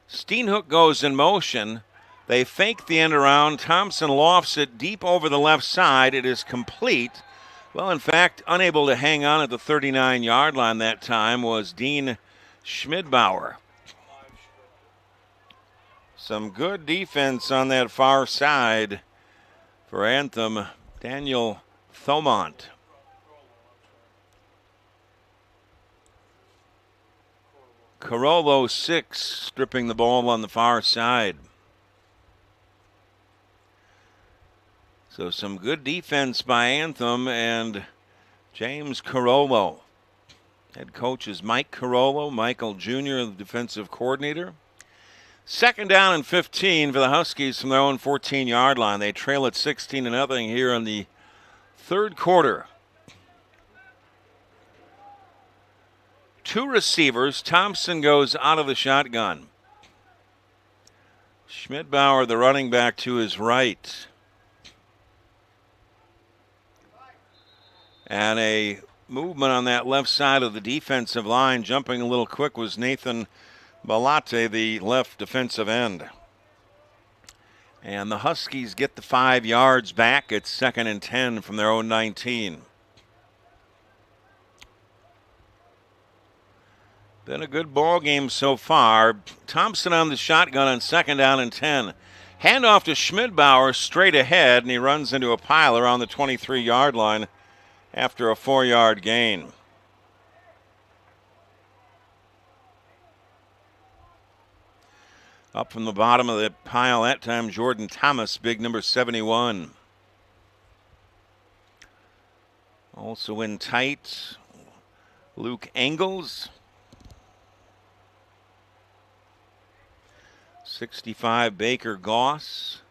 Steenhook goes in motion. They fake the end around. Thompson lofts it deep over the left side. It is complete. Well, in fact, unable to hang on at the 39-yard line that time was Dean Schmidbauer. Some good defense on that far side for Anthem. Daniel Thomont. Carollo 6, stripping the ball on the far side. So some good defense by Anthem and James Carollo. Head coach is Mike Carollo, Michael Jr., the defensive coordinator. 2nd down and 15 for the Huskies from their own 14-yard line. They trail at 16-0 here in the third quarter. 2 receivers. Thompson goes out of the shotgun. Schmidbauer, the running back, to his right. And a movement on that left side of the defensive line. Jumping a little quick was Nathan Balate, the left defensive end. And the Huskies get the 5 yards back. It's 2nd and 10 from their own 19. Been a good ball game so far. Thompson on the shotgun on 2nd down and 10. Handoff to Schmidbauer straight ahead, and he runs into a pile around the 23-yard line after a 4-yard gain. Up from the bottom of the pile that time, Jordan Thomas, big number 71. Also in tight, Luke Engels. 65, Baker Goss.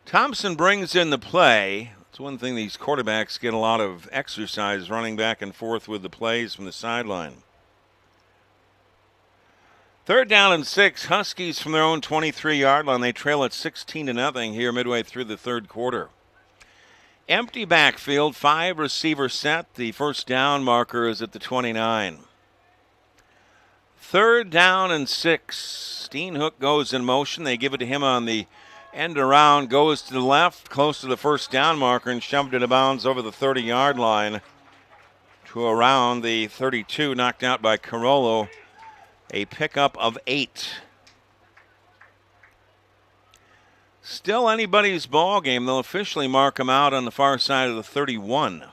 Thompson brings in the play. It's one thing these quarterbacks get a lot of exercise running back and forth with the plays from the sideline. 3rd down and 6. Huskies from their own 23-yard line. They trail at 16-0 here midway through the third quarter. Empty backfield, 5 receiver set. The first down marker is at the 29. 3rd down and 6. Steenhook goes in motion. They give it to him on the end around, goes to the left, close to the first down marker, and shoved it out of bounds over the 30-yard line to around the 32, knocked out by Carollo. A pickup of 8. Still anybody's ball game. They'll officially mark him out on the far side of the 31.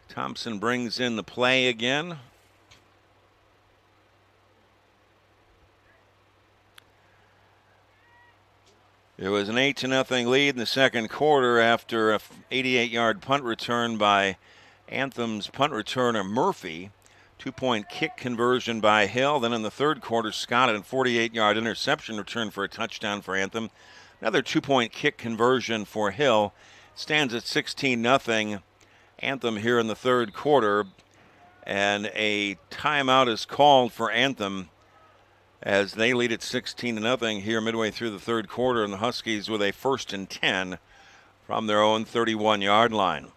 Thompson brings in the play again. It was an 8-0 lead in the second quarter after a 88-yard punt return by Anthem's punt returner Murphy. 2-point kick conversion by Hill. Then in the third quarter, Scott had a 48-yard interception return for a touchdown for Anthem. Another 2-point kick conversion for Hill. Stands at 16-0. Anthem here in the third quarter. And a timeout is called for Anthem as they lead at 16-0 here midway through the third quarter. And the Huskies with a 1st and 10 from their own 31-yard line.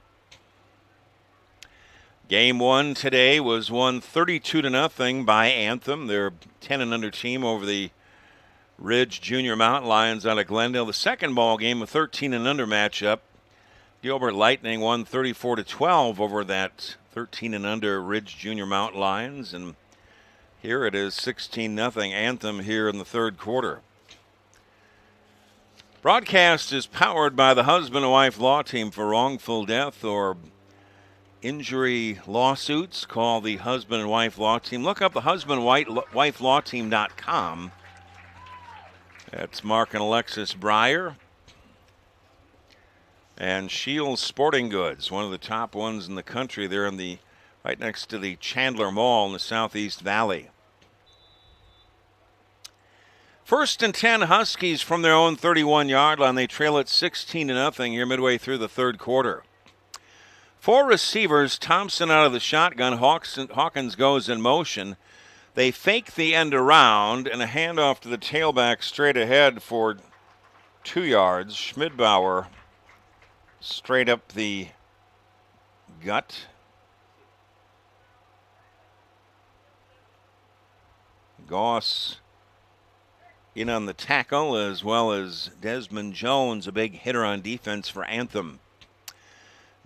Game 1 today was won 32-0 by Anthem. Their 10-0 team over the Ridge Junior Mountain Lions out of Glendale. The second ball game, a 13-0 matchup. Gilbert Lightning won 34-12 over that 13-0 Ridge Junior Mountain Lions. And here it is 16-0 Anthem here in the third quarter. Broadcast is powered by the husband and wife law team for wrongful death or injury lawsuits. Call the husband and wife law team. Look up the husband and wife law team.com. That's Mark and Alexis Breyer. And Shields Sporting Goods, one of the top ones in the country. They're in the right next to the Chandler Mall in the Southeast Valley. 1st and 10 Huskies from their own 31-yard line. They trail at 16-0 here midway through the third quarter. 4 receivers, Thompson out of the shotgun, Hawkins goes in motion. They fake the end around and a handoff to the tailback straight ahead for 2 yards. Schmidbauer straight up the gut. Goss in on the tackle, as well as Desmond Jones, a big hitter on defense for Anthem.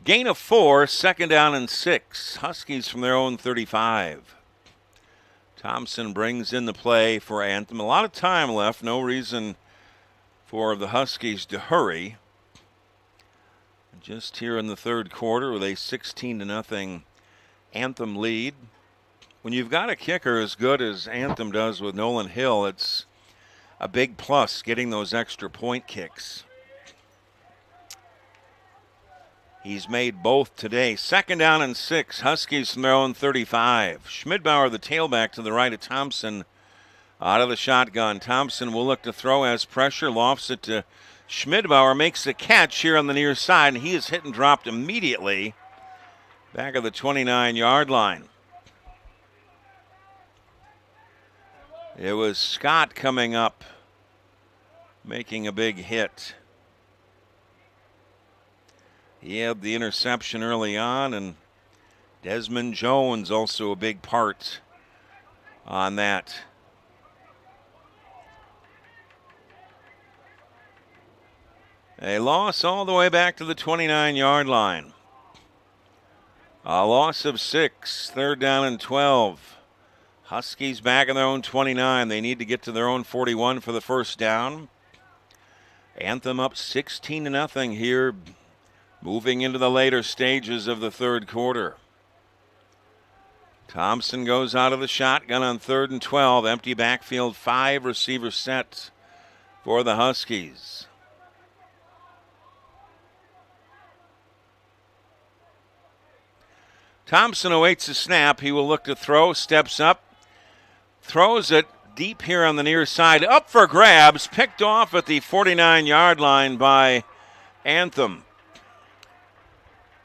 Gain of 4, 2nd down and 6. Huskies from their own 35. Thompson brings in the play for Anthem. A lot of time left. No reason for the Huskies to hurry. Just here in the third quarter with a 16-0 Anthem lead. When you've got a kicker as good as Anthem does with Nolan Hill, it's a big plus getting those extra point kicks. He's made both today. 2nd down and 6. Huskies from their own 35. Schmidbauer, the tailback to the right of Thompson, out of the shotgun. Thompson will look to throw as pressure. Lofts it to Schmidbauer. Makes the catch here on the near side, and he is hit and dropped immediately back of the 29-yard line. It was Scott coming up, making a big hit. He had the interception early on, and Desmond Jones also a big part on that. A loss all the way back to the 29-yard line. A loss of 6, 3rd down and 12. Huskies back in their own 29. They need to get to their own 41 for the first down. Anthem up 16-0 here, moving into the later stages of the third quarter. Thompson goes out of the shotgun on 3rd and 12. Empty backfield, 5 receiver sets for the Huskies. Thompson awaits the snap. He will look to throw, steps up, throws it deep here on the near side. Up for grabs, picked off at the 49-yard line by Anthem.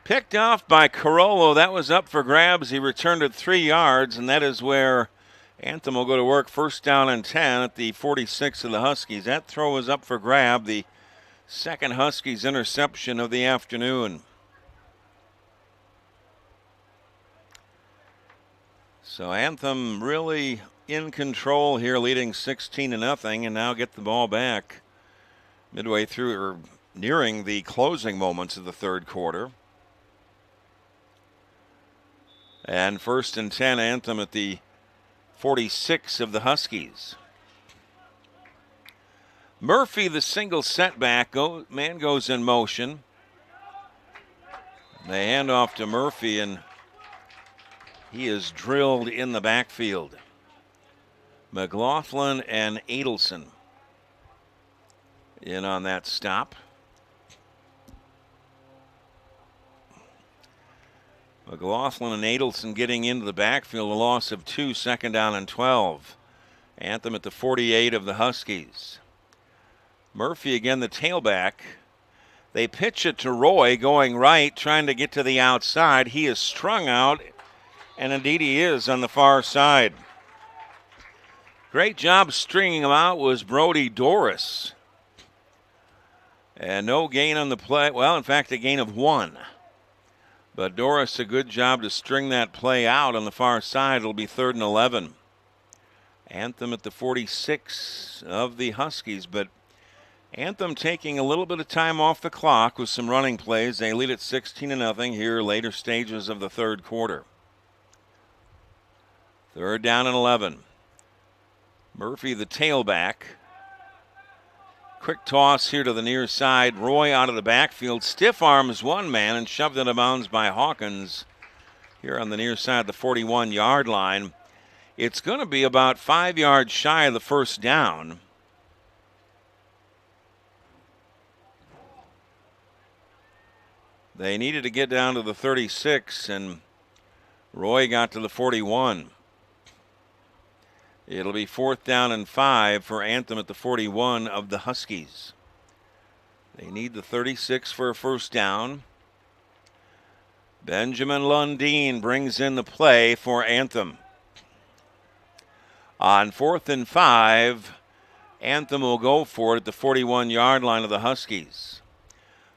Picked off by Carollo. That was up for grabs. He returned it 3 yards, and that is where Anthem will go to work. First down and 10 at the 46 of the Huskies. That throw was up for grab. The second Huskies interception of the afternoon. So Anthem really in control here, leading 16-0, and now get the ball back midway through, or nearing the closing moments of the third quarter. And first and 10, Anthem at the 46 of the Huskies. Murphy, the single setback. Man goes in motion. They hand off to Murphy, and he is drilled in the backfield. McLaughlin and Adelson in on that stop. McLaughlin and Adelson getting into the backfield, a loss of 2, second down and 12. Anthem at the 48 of the Huskies. Murphy again, the tailback. They pitch it to Roy going right, trying to get to the outside. He is strung out, and indeed he is on the far side. Great job stringing him out was Brody Doris. And no gain on the play. Well, in fact, a gain of 1. But Doris, a good job to string that play out on the far side. It'll be 3rd and 11. Anthem at the 46 of the Huskies, but Anthem taking a little bit of time off the clock with some running plays. They lead at 16-0 here, later stages of the third quarter. 3rd down and 11. Murphy, the tailback. Quick toss here to the near side. Roy out of the backfield. Stiff arms one man and shoved out of bounds by Hawkins here on the near side of the 41-yard line. It's going to be about 5 yards shy of the first down. They needed to get down to the 36, and Roy got to the 41. It'll be 4th down and 5 for Anthem at the 41 of the Huskies. They need the 36 for a first down. Benjamin Lundeen brings in the play for Anthem. On 4th and 5, Anthem will go for it at the 41-yard line of the Huskies.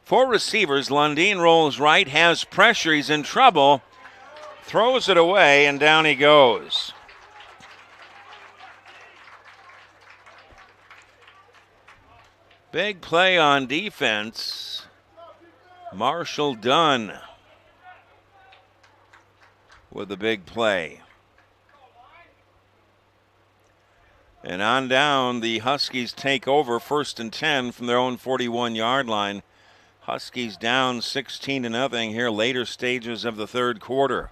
4 receivers. Lundeen rolls right, has pressure. He's in trouble. Throws it away, and down he goes. Big play on defense. Marshall Dunn with a big play. And on down, the Huskies take over 1st and 10 from their own 41-yard line. Huskies down 16-0 here, later stages of the third quarter.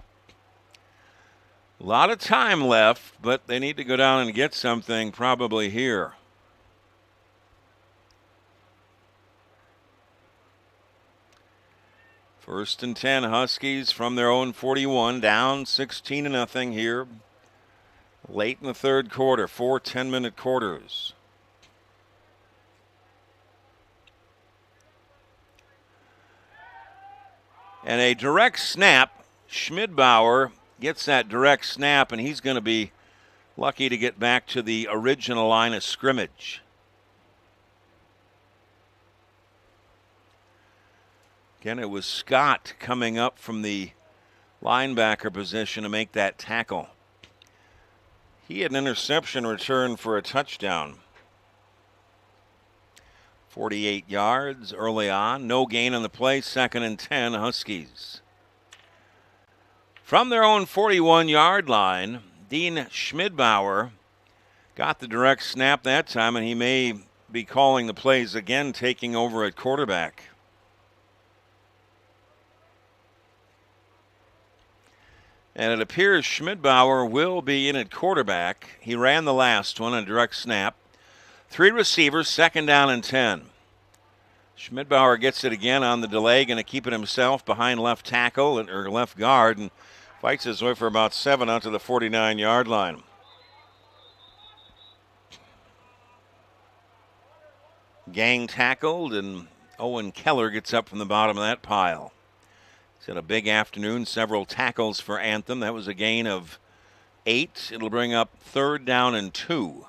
A lot of time left, but they need to go down and get something probably here. First and 10, Huskies from their own 41, down 16-0 here. Late in the third quarter, 4 10-minute quarters. And a direct snap. Schmidbauer gets that direct snap, and he's going to be lucky to get back to the original line of scrimmage. Again, it was Scott coming up from the linebacker position to make that tackle. He had an interception return for a touchdown. 48 yards early on. No gain on the play. 2nd and 10, Huskies. From their own 41-yard line, Dean Schmidbauer got the direct snap that time, and he may be calling the plays again, taking over at quarterback. And it appears Schmidbauer will be in at quarterback. He ran the last one, a direct snap. 3 receivers, 2nd down and 10. Schmidbauer gets it again on the delay, going to keep it himself behind left tackle or left guard, and fights his way for about 7 out to the 49-yard line. Gang tackled, and Owen Keller gets up from the bottom of that pile. He's had a big afternoon, several tackles for Anthem. That was a gain of 8. It'll bring up 3rd down and 2.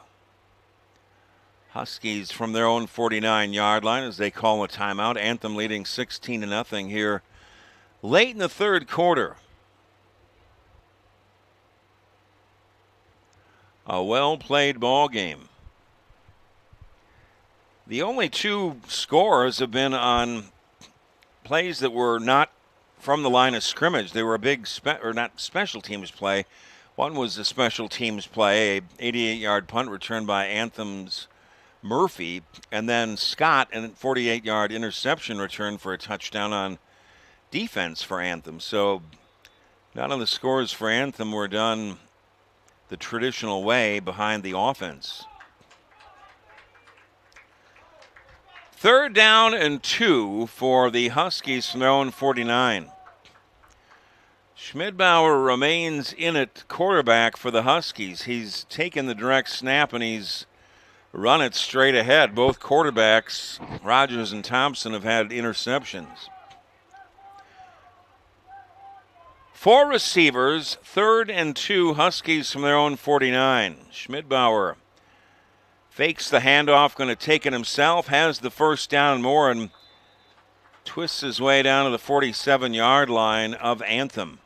Huskies from their own 49-yard line as they call a timeout. Anthem leading 16-0 here late in the 3rd quarter. A well-played ball game. The only 2 scores have been on plays that were not from the line of scrimmage. They were a big not special teams play. One was a special teams play, a 88-yard punt returned by Anthem's Murphy, and then Scott, a 48-yard interception return for a touchdown on defense for Anthem. So none of the scores for Anthem were done the traditional way behind the offense. 3rd down and 2 for the Huskies from their own 49. Schmidbauer remains in at quarterback for the Huskies. He's taken the direct snap and he's run it straight ahead. Both quarterbacks, Rogers and Thompson, have had interceptions. 4 receivers, 3rd and 2, Huskies from their own 49. Schmidbauer fakes the handoff, going to take it himself, has the 1st down and more, and twists his way down to the 47-yard line of Anthem.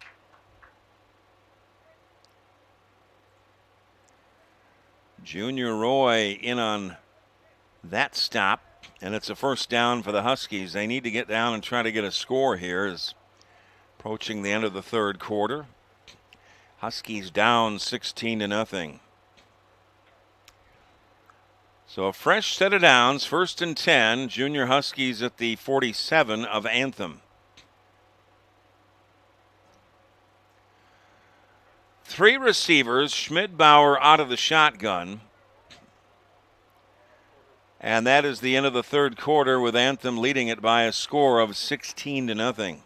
Junior Roy in on that stop, and it's a 1st down for the Huskies. They need to get down and try to get a score here as approaching the end of the 3rd quarter. Huskies down 16-0. So a fresh set of downs, 1st and 10. Junior Huskies at the 47 of Anthem. 3 receivers, Schmidbauer out of the shotgun. And that is the end of the 3rd quarter with Anthem leading it by a score of 16-0.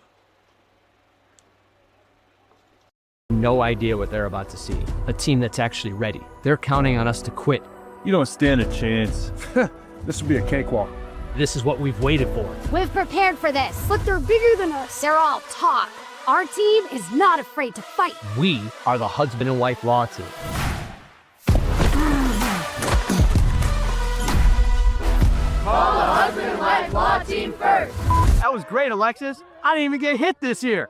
No idea what they're about to see. A team that's actually ready. They're counting on us to quit. You don't stand a chance. This will be a cakewalk. This is what we've waited for. We've prepared for this, but they're bigger than us. They're all talk. Our team is not afraid to fight. We are the husband and wife law team. Call the husband and wife law team first. That was great, Alexis. I didn't even get hit this year.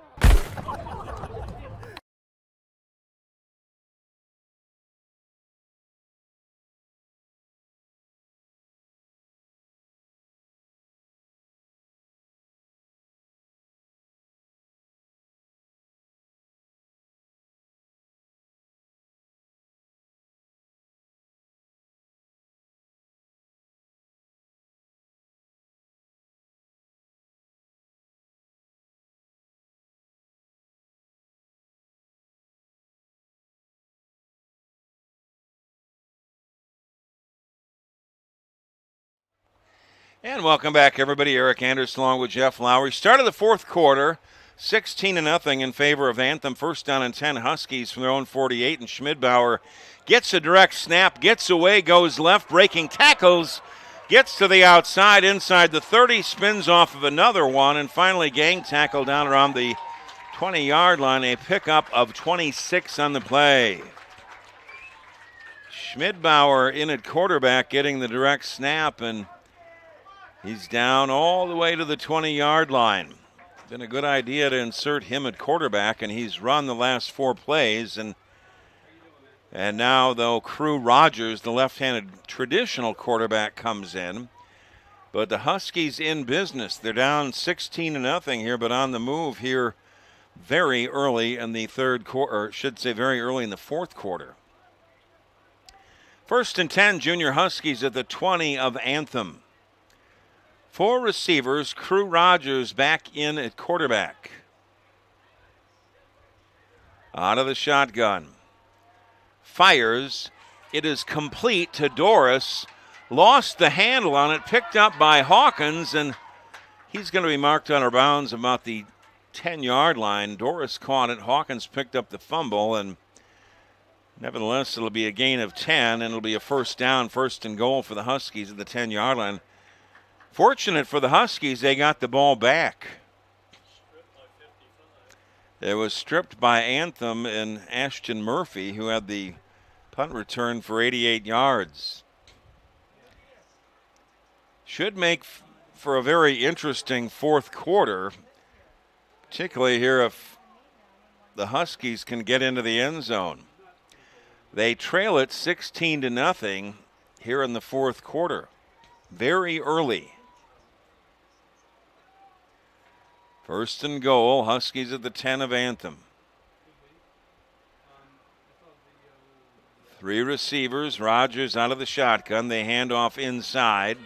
And welcome back, everybody. Eric Anderson along with Jeff Lowry. Start of the 4th quarter, 16-0 in favor of Anthem. 1st down and 10, Huskies from their own 48. And Schmidbauer gets a direct snap, gets away, goes left, breaking tackles, gets to the outside, inside the 30, spins off of another one, and finally gang tackle down around the 20-yard line. A pickup of 26 on the play. Schmidbauer in at quarterback getting the direct snap, and he's down all the way to the 20-yard line. Been a good idea to insert him at quarterback, and he's run the last 4 plays. And now, though, Crew Rogers, the left-handed traditional quarterback, comes in. But the Huskies in business. They're down 16-0 here, but on the move here very early in the 3rd quarter, or should say very early in the 4th quarter. 1st and 10, Junior Huskies at the 20 of Anthem. 4 receivers, Crew Rogers back in at quarterback. Out of the shotgun. Fires. It is complete to Doris. Lost the handle on it, picked up by Hawkins, and he's going to be marked on our bounds about the 10-yard line. Doris caught it. Hawkins picked up the fumble, and nevertheless, it'll be a gain of 10, and it'll be a 1st down, 1st and goal for the Huskies at the 10-yard line. Fortunate for the Huskies, they got the ball back. It was stripped by Anthem and Ashton Murphy, who had the punt return for 88 yards. Should make for a very interesting fourth quarter, particularly here if the Huskies can get into the end zone. They trail it 16-0 here in the fourth quarter, very early. First and goal, Huskies at the 10 of Anthem. 3 receivers, Rogers out of the shotgun. They hand off inside,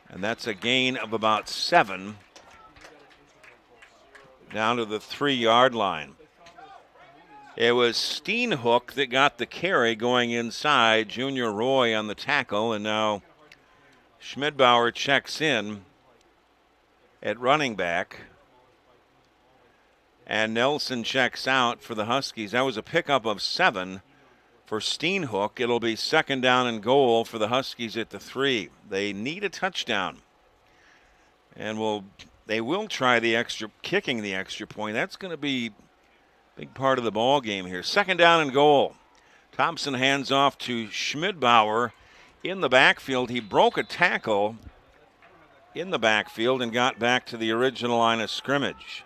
and that's a gain of about 7 down to the 3-yard line. It was Steenhoek that got the carry going inside. Junior Roy on the tackle, and now Schmidbauer checks in at running back. And Nelson checks out for the Huskies. That was a pickup of 7 for Steenhoek. It'll be second down and goal for the Huskies at the 3. They need a touchdown. And they will try kicking the extra point. That's going to be a big part of the ball game here. Second down and goal. Thompson hands off to Schmidbauer in the backfield. He broke a tackle in the backfield and got back to the original line of scrimmage.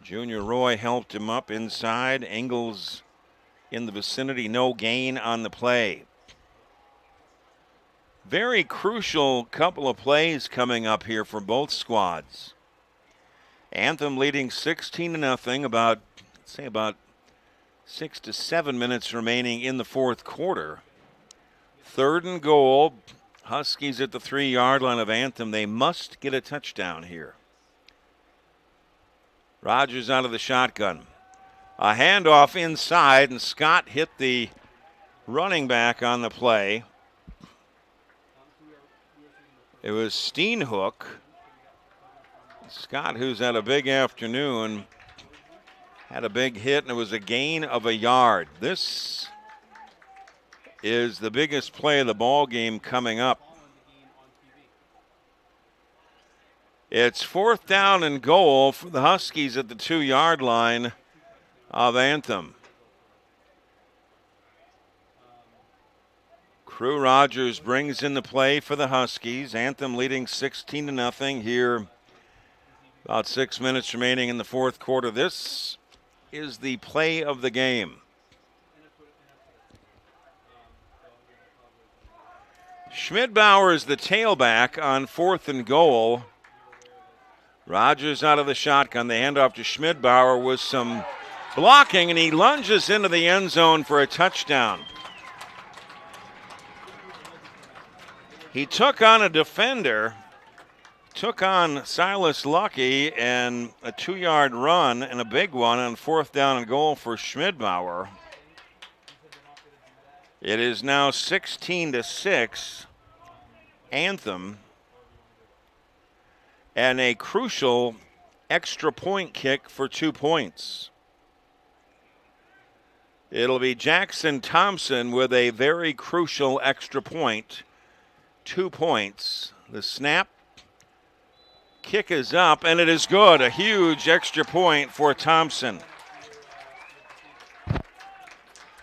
Junior Roy helped him up inside. Engels in the vicinity, no gain on the play. Very crucial couple of plays coming up here for both squads. Anthem leading 16-0, about 6 to 7 minutes remaining in the fourth quarter. Third and goal. Huskies at the 3-yard line of Anthem. They must get a touchdown here. Rogers out of the shotgun. A handoff inside, and Scott hit the running back on the play. It was Steenhoek. Scott, who's had a big afternoon, had a big hit, and it was a gain of a yard. This is the biggest play of the ball game coming up. It's fourth down and goal for the Huskies at the 2-yard line of Anthem. Crew Rogers brings in the play for the Huskies. Anthem leading 16-0 here. About 6 minutes remaining in the fourth quarter. This is the play of the game. Schmidbauer is the tailback on fourth and goal. Rogers out of the shotgun. The handoff to Schmidbauer with some blocking, and he lunges into the end zone for a touchdown. He took on a defender, took on Silas Lucky, and a 2-yard run and a big one on fourth down and goal for Schmidbauer. It is now 16-6, Anthem, and a crucial extra point kick for 2 points. It'll be Jackson Thompson with a very crucial extra point, 2 points. The snap, kick is up, and it is good. A huge extra point for Thompson.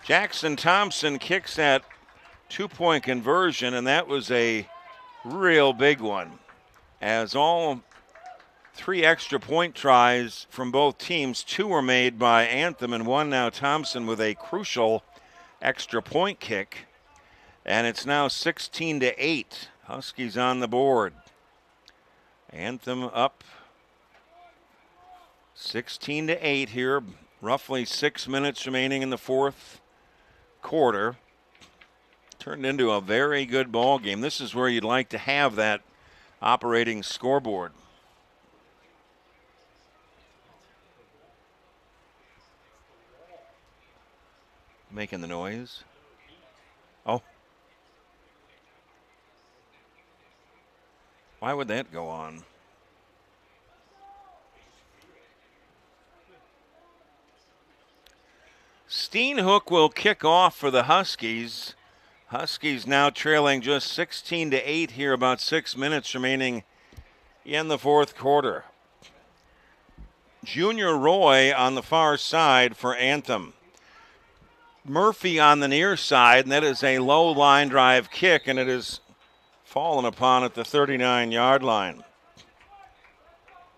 Jackson Thompson kicks that 2-point conversion, and that was a real big one, as all 3 extra point tries from both teams, 2 were made by Anthem and 1 now Thompson with a crucial extra point kick. And it's now 16-8. Huskies on the board. Anthem up 16-8 here. Roughly 6 minutes remaining in the fourth quarter. Turned into a very good ball game. This is where you'd like to have that operating scoreboard. Making the noise. Oh. Why would that go on? Steenhoek will kick off for the Huskies. Huskies now trailing just 16-8 here, about 6 minutes remaining in the fourth quarter. Junior Roy on the far side for Anthem. Murphy on the near side, and that is a low line drive kick, and it is fallen upon at the 39-yard line.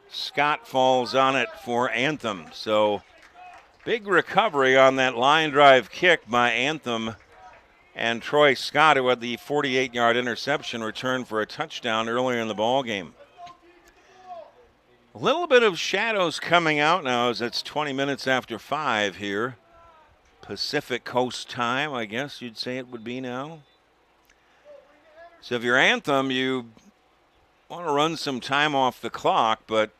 Scott falls on it for Anthem. So big recovery on that line drive kick by Anthem. And Troy Scott, who had the 48-yard interception, returned for a touchdown earlier in the ball game. A little bit of shadows coming out now as it's 20 minutes after 5 here. Pacific Coast time, I guess you'd say it would be now. So if you're Anthem, you want to run some time off the clock, but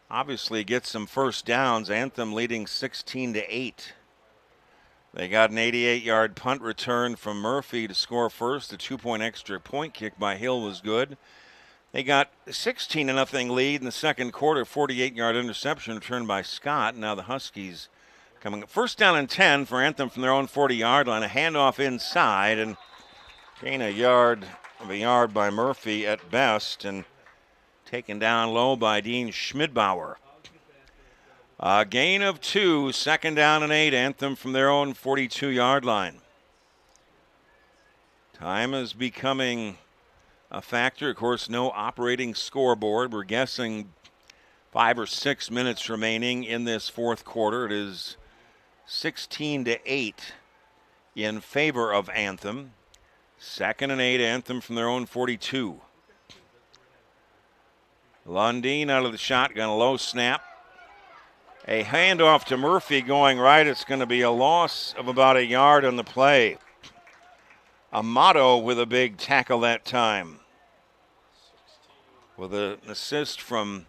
obviously get some first downs. Anthem leading 16-8. They got an 88-yard punt return from Murphy to score first. The 2-point extra point kick by Hill was good. They got a 16-0 lead in the second quarter. 48-yard interception returned by Scott. Now the Huskies coming up. First down and 10 for Anthem from their own 40-yard line. A handoff inside and gain a yard by Murphy at best, and taken down low by Dean Schmidbauer. A gain of 2, second down and 8. Anthem from their own 42-yard line. Time is becoming a factor. Of course, no operating scoreboard. We're guessing 5 or 6 minutes remaining in this fourth quarter. It is 16-8 in favor of Anthem. Second and 8, Anthem from their own 42. Lundeen out of the shotgun, a low snap. A handoff to Murphy going right. It's going to be a loss of about a yard on the play. Amato with a big tackle that time. With an assist from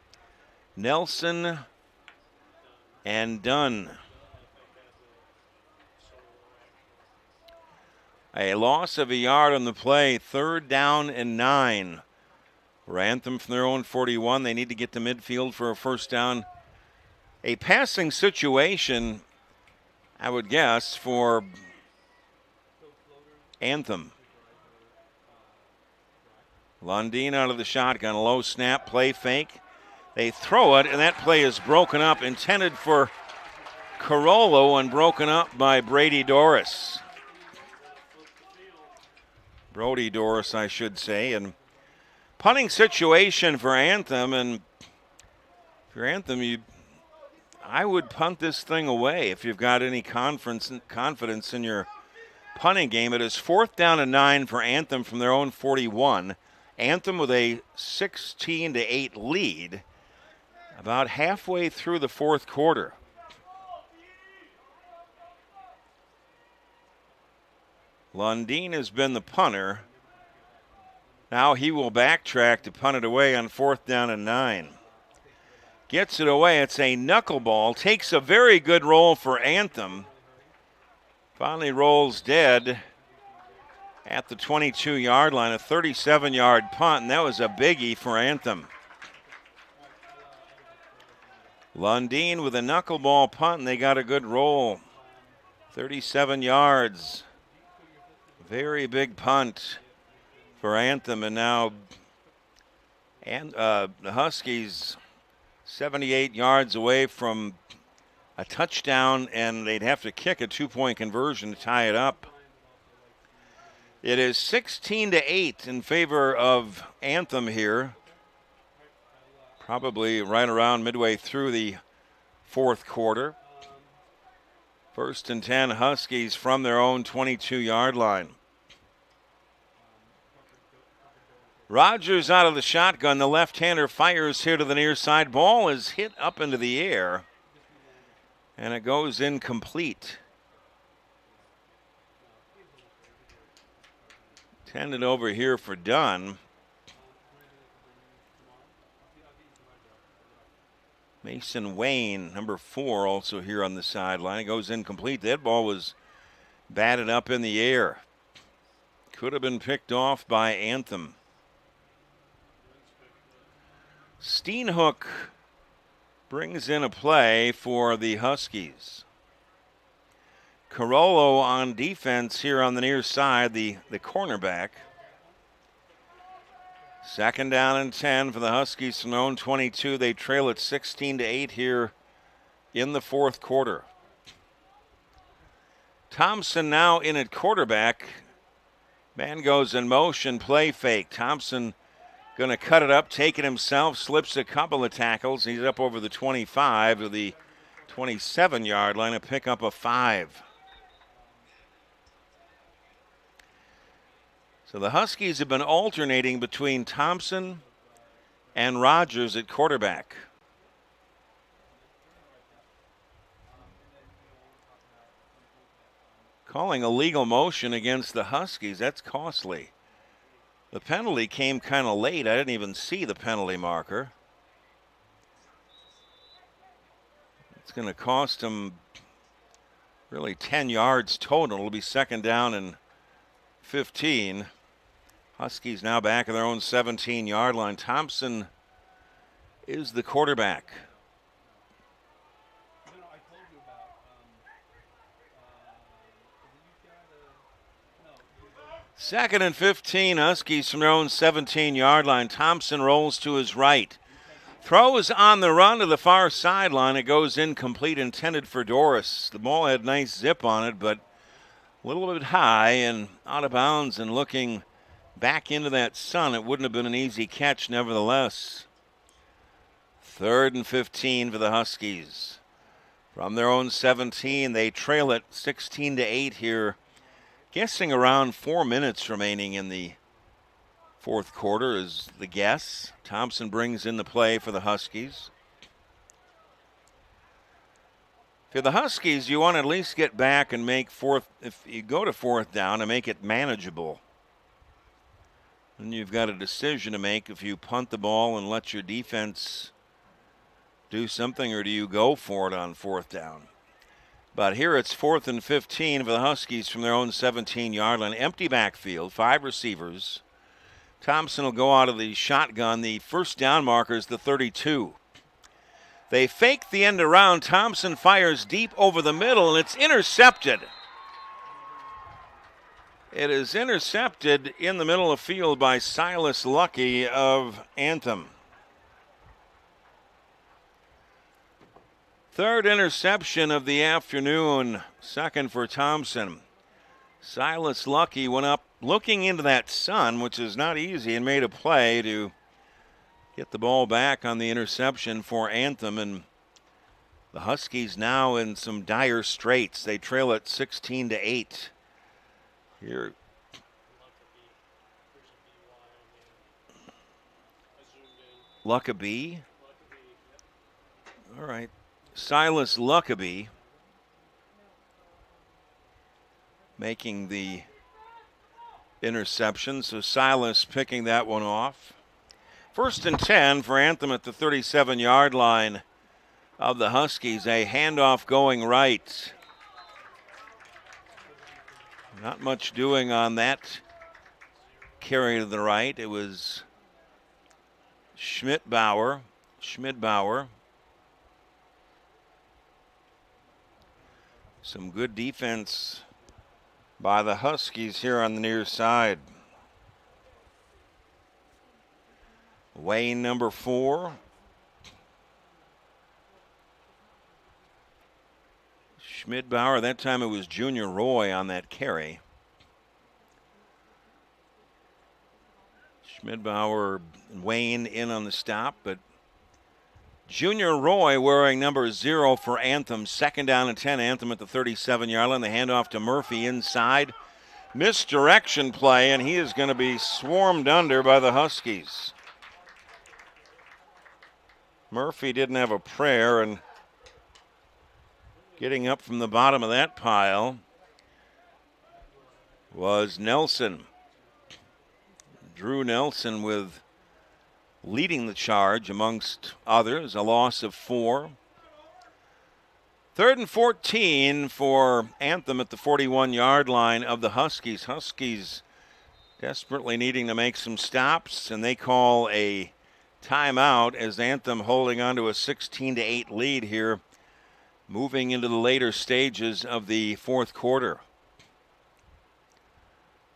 Nelson and Dunn. A loss of a yard on the play. Third down and 9. For Anthem from their own 41. They need to get to midfield for a first down. A passing situation, I would guess, for Anthem. Lundeen out of the shotgun, a low snap, play fake. They throw it, and that play is broken up, intended for Carollo and broken up by Brady Doris. Brody Doris, I should say. And punting situation for Anthem, and for Anthem, I would punt this thing away if you've got any confidence in your punting game. It is fourth down and 9 for Anthem from their own 41. Anthem with a 16-8 lead about halfway through the fourth quarter. Lundeen has been the punter. Now he will backtrack to punt it away on fourth down and 9. Gets it away. It's a knuckleball. Takes a very good roll for Anthem. Finally rolls dead at the 22-yard line. A 37-yard punt, and that was a biggie for Anthem. Lundeen with a knuckleball punt, and they got a good roll. 37 yards. Very big punt for Anthem, and now the Huskies 78 yards away from a touchdown, and they'd have to kick a 2-point conversion to tie it up. It is 16-8 in favor of Anthem here. Probably right around midway through the fourth quarter. First and 10, Huskies from their own 22-yard line. Rogers out of the shotgun. The left-hander fires here to the near side. Ball is hit up into the air, and it goes incomplete. Tended over here for Dunn. Mason Wayne, number 4, also here on the sideline. It goes incomplete. That ball was batted up in the air. Could have been picked off by Anthem. Steenhook brings in a play for the Huskies. Carollo on defense here on the near side, the cornerback. Second down and 10 for the Huskies from their own 22. They trail it 16-8 here in the fourth quarter. Thompson now in at quarterback. Man goes in motion, play fake. Thompson going to cut it up, take it himself, slips a couple of tackles. He's up over the 25 to the 27-yard line, a pickup of 5. So the Huskies have been alternating between Thompson and Rogers at quarterback. Calling a legal motion against the Huskies, that's costly. The penalty came kind of late. I didn't even see the penalty marker. It's going to cost them really 10 yards total. It'll be second down and 15. Huskies now back at their own 17-yard line. Thompson is the quarterback. Second and 15, Huskies from their own 17-yard line. Thompson rolls to his right. Throws on the run to the far sideline. It goes incomplete, intended for Doris. The ball had nice zip on it, but a little bit high and out of bounds and looking back into that sun. It wouldn't have been an easy catch nevertheless. Third and 15 for the Huskies. From their own 17, they trail it 16-8 here. Guessing around 4 minutes remaining in the fourth quarter is the guess. Thompson brings in the play for the Huskies. If you're the Huskies, you want to at least get back and make if you go to fourth down, and make it manageable. Then you've got a decision to make if you punt the ball and let your defense do something, or do you go for it on fourth down? But here it's 4th and 15 for the Huskies from their own 17-yard line. Empty backfield, 5 receivers. Thompson will go out of the shotgun. The first down marker is the 32. They fake the end around. Thompson fires deep over the middle, and it's intercepted. It is intercepted in the middle of field by Silas Lucky of Anthem. Third interception of the afternoon, second for Thompson. Silas Lucky went up looking into that sun, which is not easy, and made a play to get the ball back on the interception for Anthem. And the Huskies now in some dire straits. They trail at 16-8. Here. Luckabee. All right. Silas Luckabee making the interception, so Silas picking that one off. First and 10 for Anthem at the 37-yard line of the Huskies. A handoff going right. Not much doing on that carry to the right. It was Schmidbauer. Some good defense by the Huskies here on the near side. Wayne, number 4. Schmidbauer, that time it was Junior Roy on that carry. Schmidbauer and Wayne in on the stop, but Junior Roy wearing number 0 for Anthem. Second down and 10. Anthem at the 37-yard line. The handoff to Murphy inside. Misdirection play, and he is going to be swarmed under by the Huskies. Murphy didn't have a prayer, and getting up from the bottom of that pile was Nelson. Drew Nelson with leading the charge amongst others, a loss of 4. Third and 14 for Anthem at the 41-yard line of the Huskies. Huskies desperately needing to make some stops, and they call a timeout as Anthem holding on to a 16-8 lead here, moving into the later stages of the fourth quarter.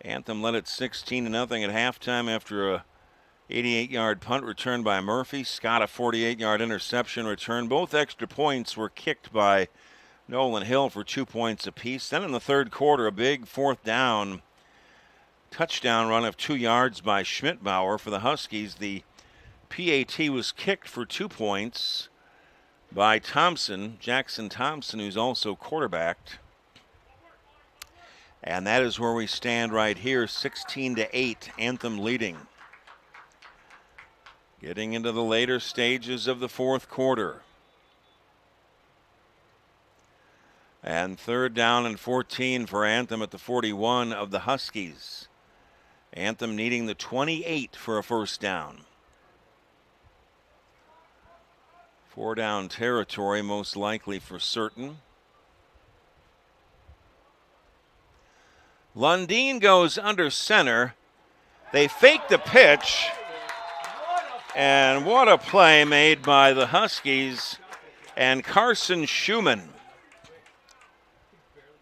Anthem led it 16-0 at halftime after a 88-yard punt return by Murphy. Scott, a 48-yard interception return. Both extra points were kicked by Nolan Hill for 2 points apiece. Then in the third quarter, a big fourth down touchdown run of 2 yards by Schmidtbauer for the Huskies. The PAT was kicked for 2 points by Thompson, Jackson Thompson, who's also quarterbacked. And that is where we stand right here, 16-8, Anthem leading. Getting into the later stages of the fourth quarter. And third down and 14 for Anthem at the 41 of the Huskies. Anthem needing the 28 for a first down. 4 down territory, most likely for certain. Lundeen goes under center. They fake the pitch. And what a play made by the Huskies and Carson Schumann.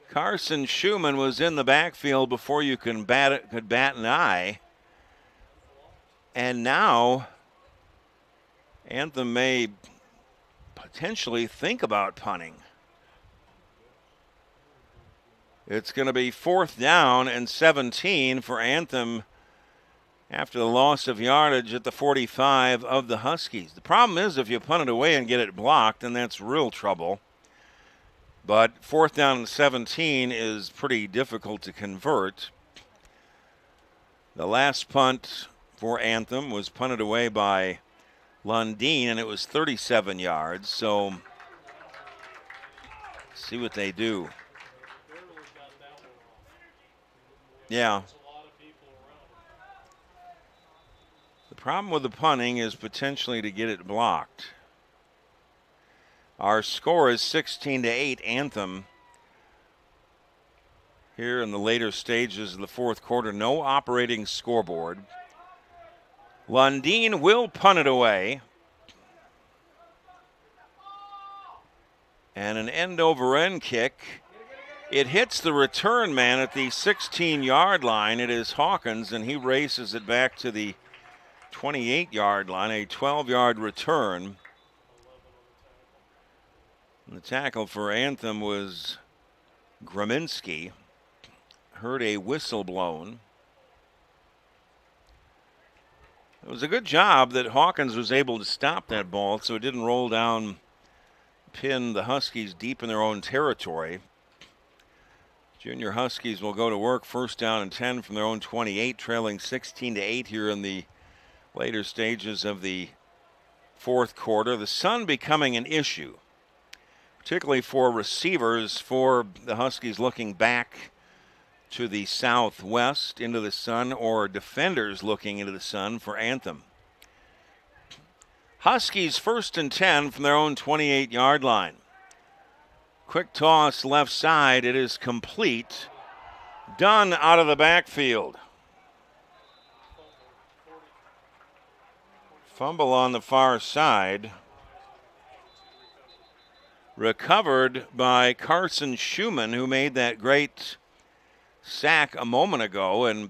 Carson Schumann was in the backfield before you could bat an eye. And now Anthem may potentially think about punting. It's going to be 4th down and 17 for Anthem after the loss of yardage at the 45 of the Huskies. The problem is if you punt it away and get it blocked, then that's real trouble. But 4th down and 17 is pretty difficult to convert. The last punt for Anthem was punted away by Lundeen, and it was 37 yards. So see what they do. Yeah. The problem with the punting is potentially to get it blocked. Our score is 16-8 Anthem. Here in the later stages of the fourth quarter, no operating scoreboard. Lundeen will punt it away. And an end-over-end kick. It hits the return man at the 16-yard line. It is Hawkins, and he races it back to the 28-yard line, a 12-yard return. And the tackle for Anthem was Graminski. Heard a whistle blown. It was a good job that Hawkins was able to stop that ball so it didn't roll down, pin the Huskies deep in their own territory. Junior Huskies will go to work, 1st down and 10 from their own 28, trailing 16-8 here in the later stages of the fourth quarter. The sun becoming an issue, particularly for receivers for the Huskies looking back to the southwest into the sun, or defenders looking into the sun for Anthem. Huskies 1st and 10 from their own 28-yard line. Quick toss left side. It is complete. Dunn out of the backfield. Fumble on the far side. Recovered by Carson Schumann, who made that great sack a moment ago, and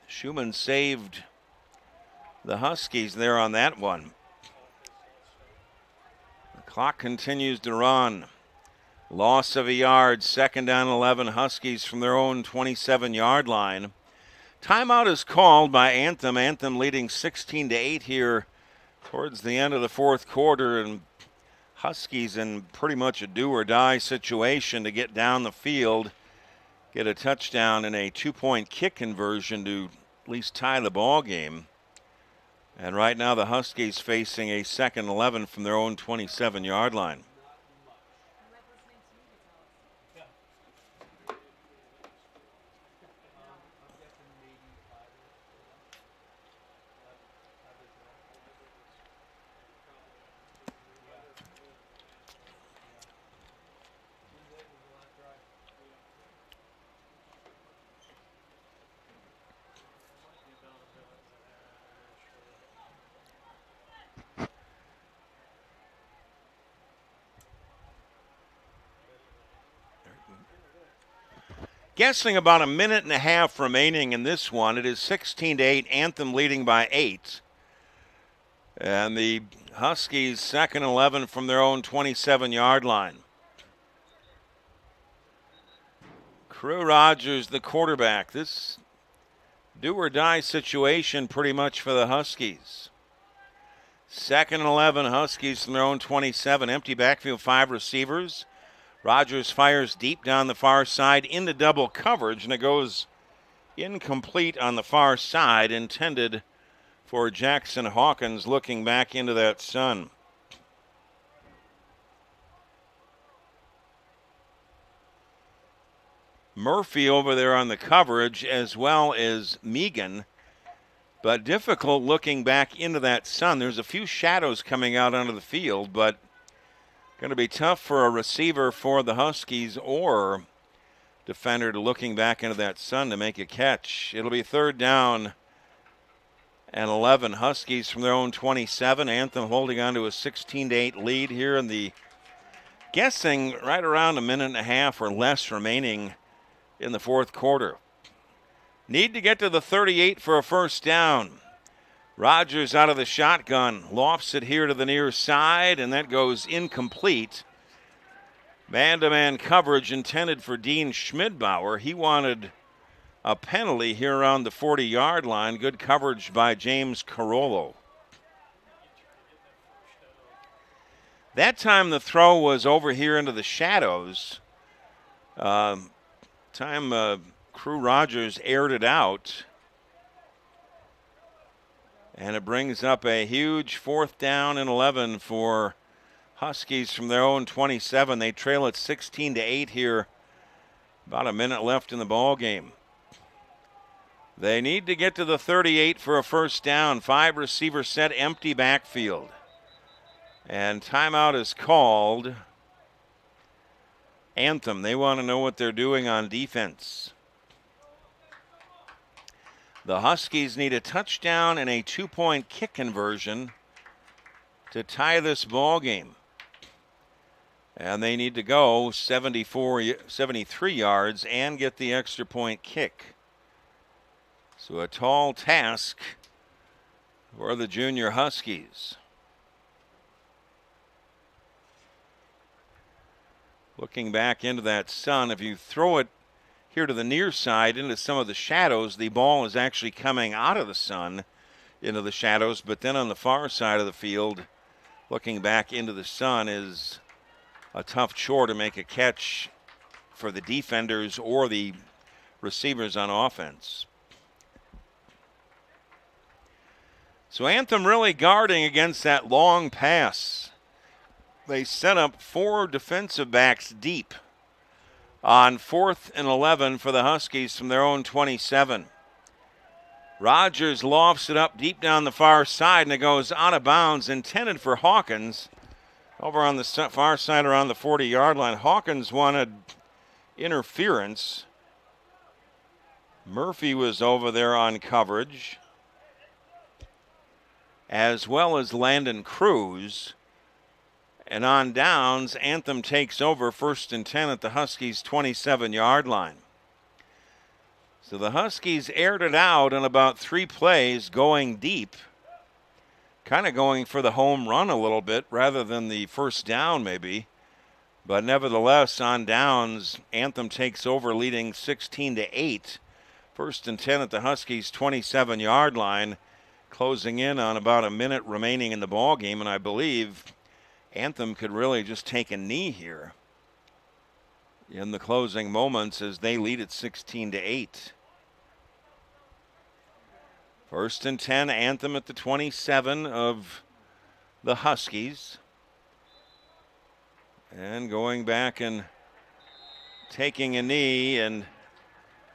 Schumann saved the Huskies there on that one. The clock continues to run. Loss of a yard, 2nd down 11, Huskies from their own 27-yard line. Timeout is called by Anthem. Anthem leading 16-8 here towards the end of the fourth quarter, and Huskies in pretty much a do-or-die situation to get down the field, get a touchdown and a 2-point kick conversion to at least tie the ball game. And right now the Huskies facing a 2nd 11 from their own 27-yard line. Guessing about a minute and a half remaining in this one. It is 16-8, Anthem leading by 8. And the Huskies 2nd and 11 from their own 27-yard line. Crew Rogers, the quarterback. This do-or-die situation pretty much for the Huskies. 2nd and 11, Huskies from their own 27. Empty backfield, 5 receivers. Rogers fires deep down the far side into double coverage, and it goes incomplete on the far side, intended for Jackson Hawkins looking back into that sun. Murphy over there on the coverage, as well as Megan, but difficult looking back into that sun. There's a few shadows coming out onto the field, but going to be tough for a receiver for the Huskies or defender to looking back into that sun to make a catch. It'll be 3rd down and 11. Huskies from their own 27. Anthem holding on to a 16-8 lead here in the, guessing, right around a minute and a half or less remaining in the 4th quarter. Need to get to the 38 for a first down. Rogers out of the shotgun, lofts it here to the near side, and that goes incomplete. Man-to-man coverage intended for Dean Schmidbauer. He wanted a penalty here around the 40-yard line. Good coverage by James Carollo. That time the throw was over here into the shadows. Crew Rogers aired it out. And it brings up a huge 4th down and 11 for Huskies from their own 27. They trail at 16-8 here. About a minute left in the ball game. They need to get to the 38 for a first down. 5 receiver set, empty backfield. And timeout is called. Anthem, they want to know what they're doing on defense. The Huskies need a touchdown and a 2-point kick conversion to tie this ball game. And they need to go 73 yards and get the extra point kick. So a tall task for the junior Huskies. Looking back into that sun, if you throw it here to the near side into some of the shadows, the ball is actually coming out of the sun into the shadows, but then on the far side of the field, looking back into the sun is a tough chore to make a catch for the defenders or the receivers on offense. So Anthem really guarding against that long pass. They set up 4 defensive backs deep on 4th and 11 for the Huskies from their own 27. Rogers lofts it up deep down the far side, and it goes out of bounds, intended for Hawkins. Over on the far side around the 40-yard line. Hawkins wanted interference. Murphy was over there on coverage, as well as Landon Cruz. And on downs, Anthem takes over 1st and 10 at the Huskies' 27-yard line. So the Huskies aired it out in about 3 plays, going deep. Kind of going for the home run a little bit rather than the first down maybe. But nevertheless, on downs, Anthem takes over leading 16-8. 1st and 10 at the Huskies' 27-yard line. Closing in on about a minute remaining in the ball game, and I believe Anthem could really just take a knee here in the closing moments as they lead at 16-8. 1st and 10, Anthem at the 27 of the Huskies. And going back and taking a knee, and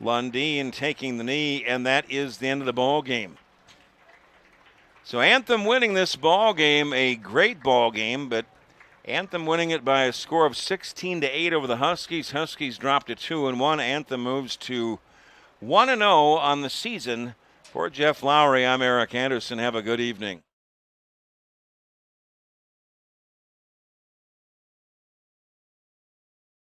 Lundeen taking the knee, and that is the end of the ball game. So Anthem winning this ball game, a great ball game, but Anthem winning it by a score of 16-8 over the Huskies. Huskies dropped to 2-1. Anthem moves to 1-0 on the season. For Jeff Lowry, I'm Eric Anderson. Have a good evening.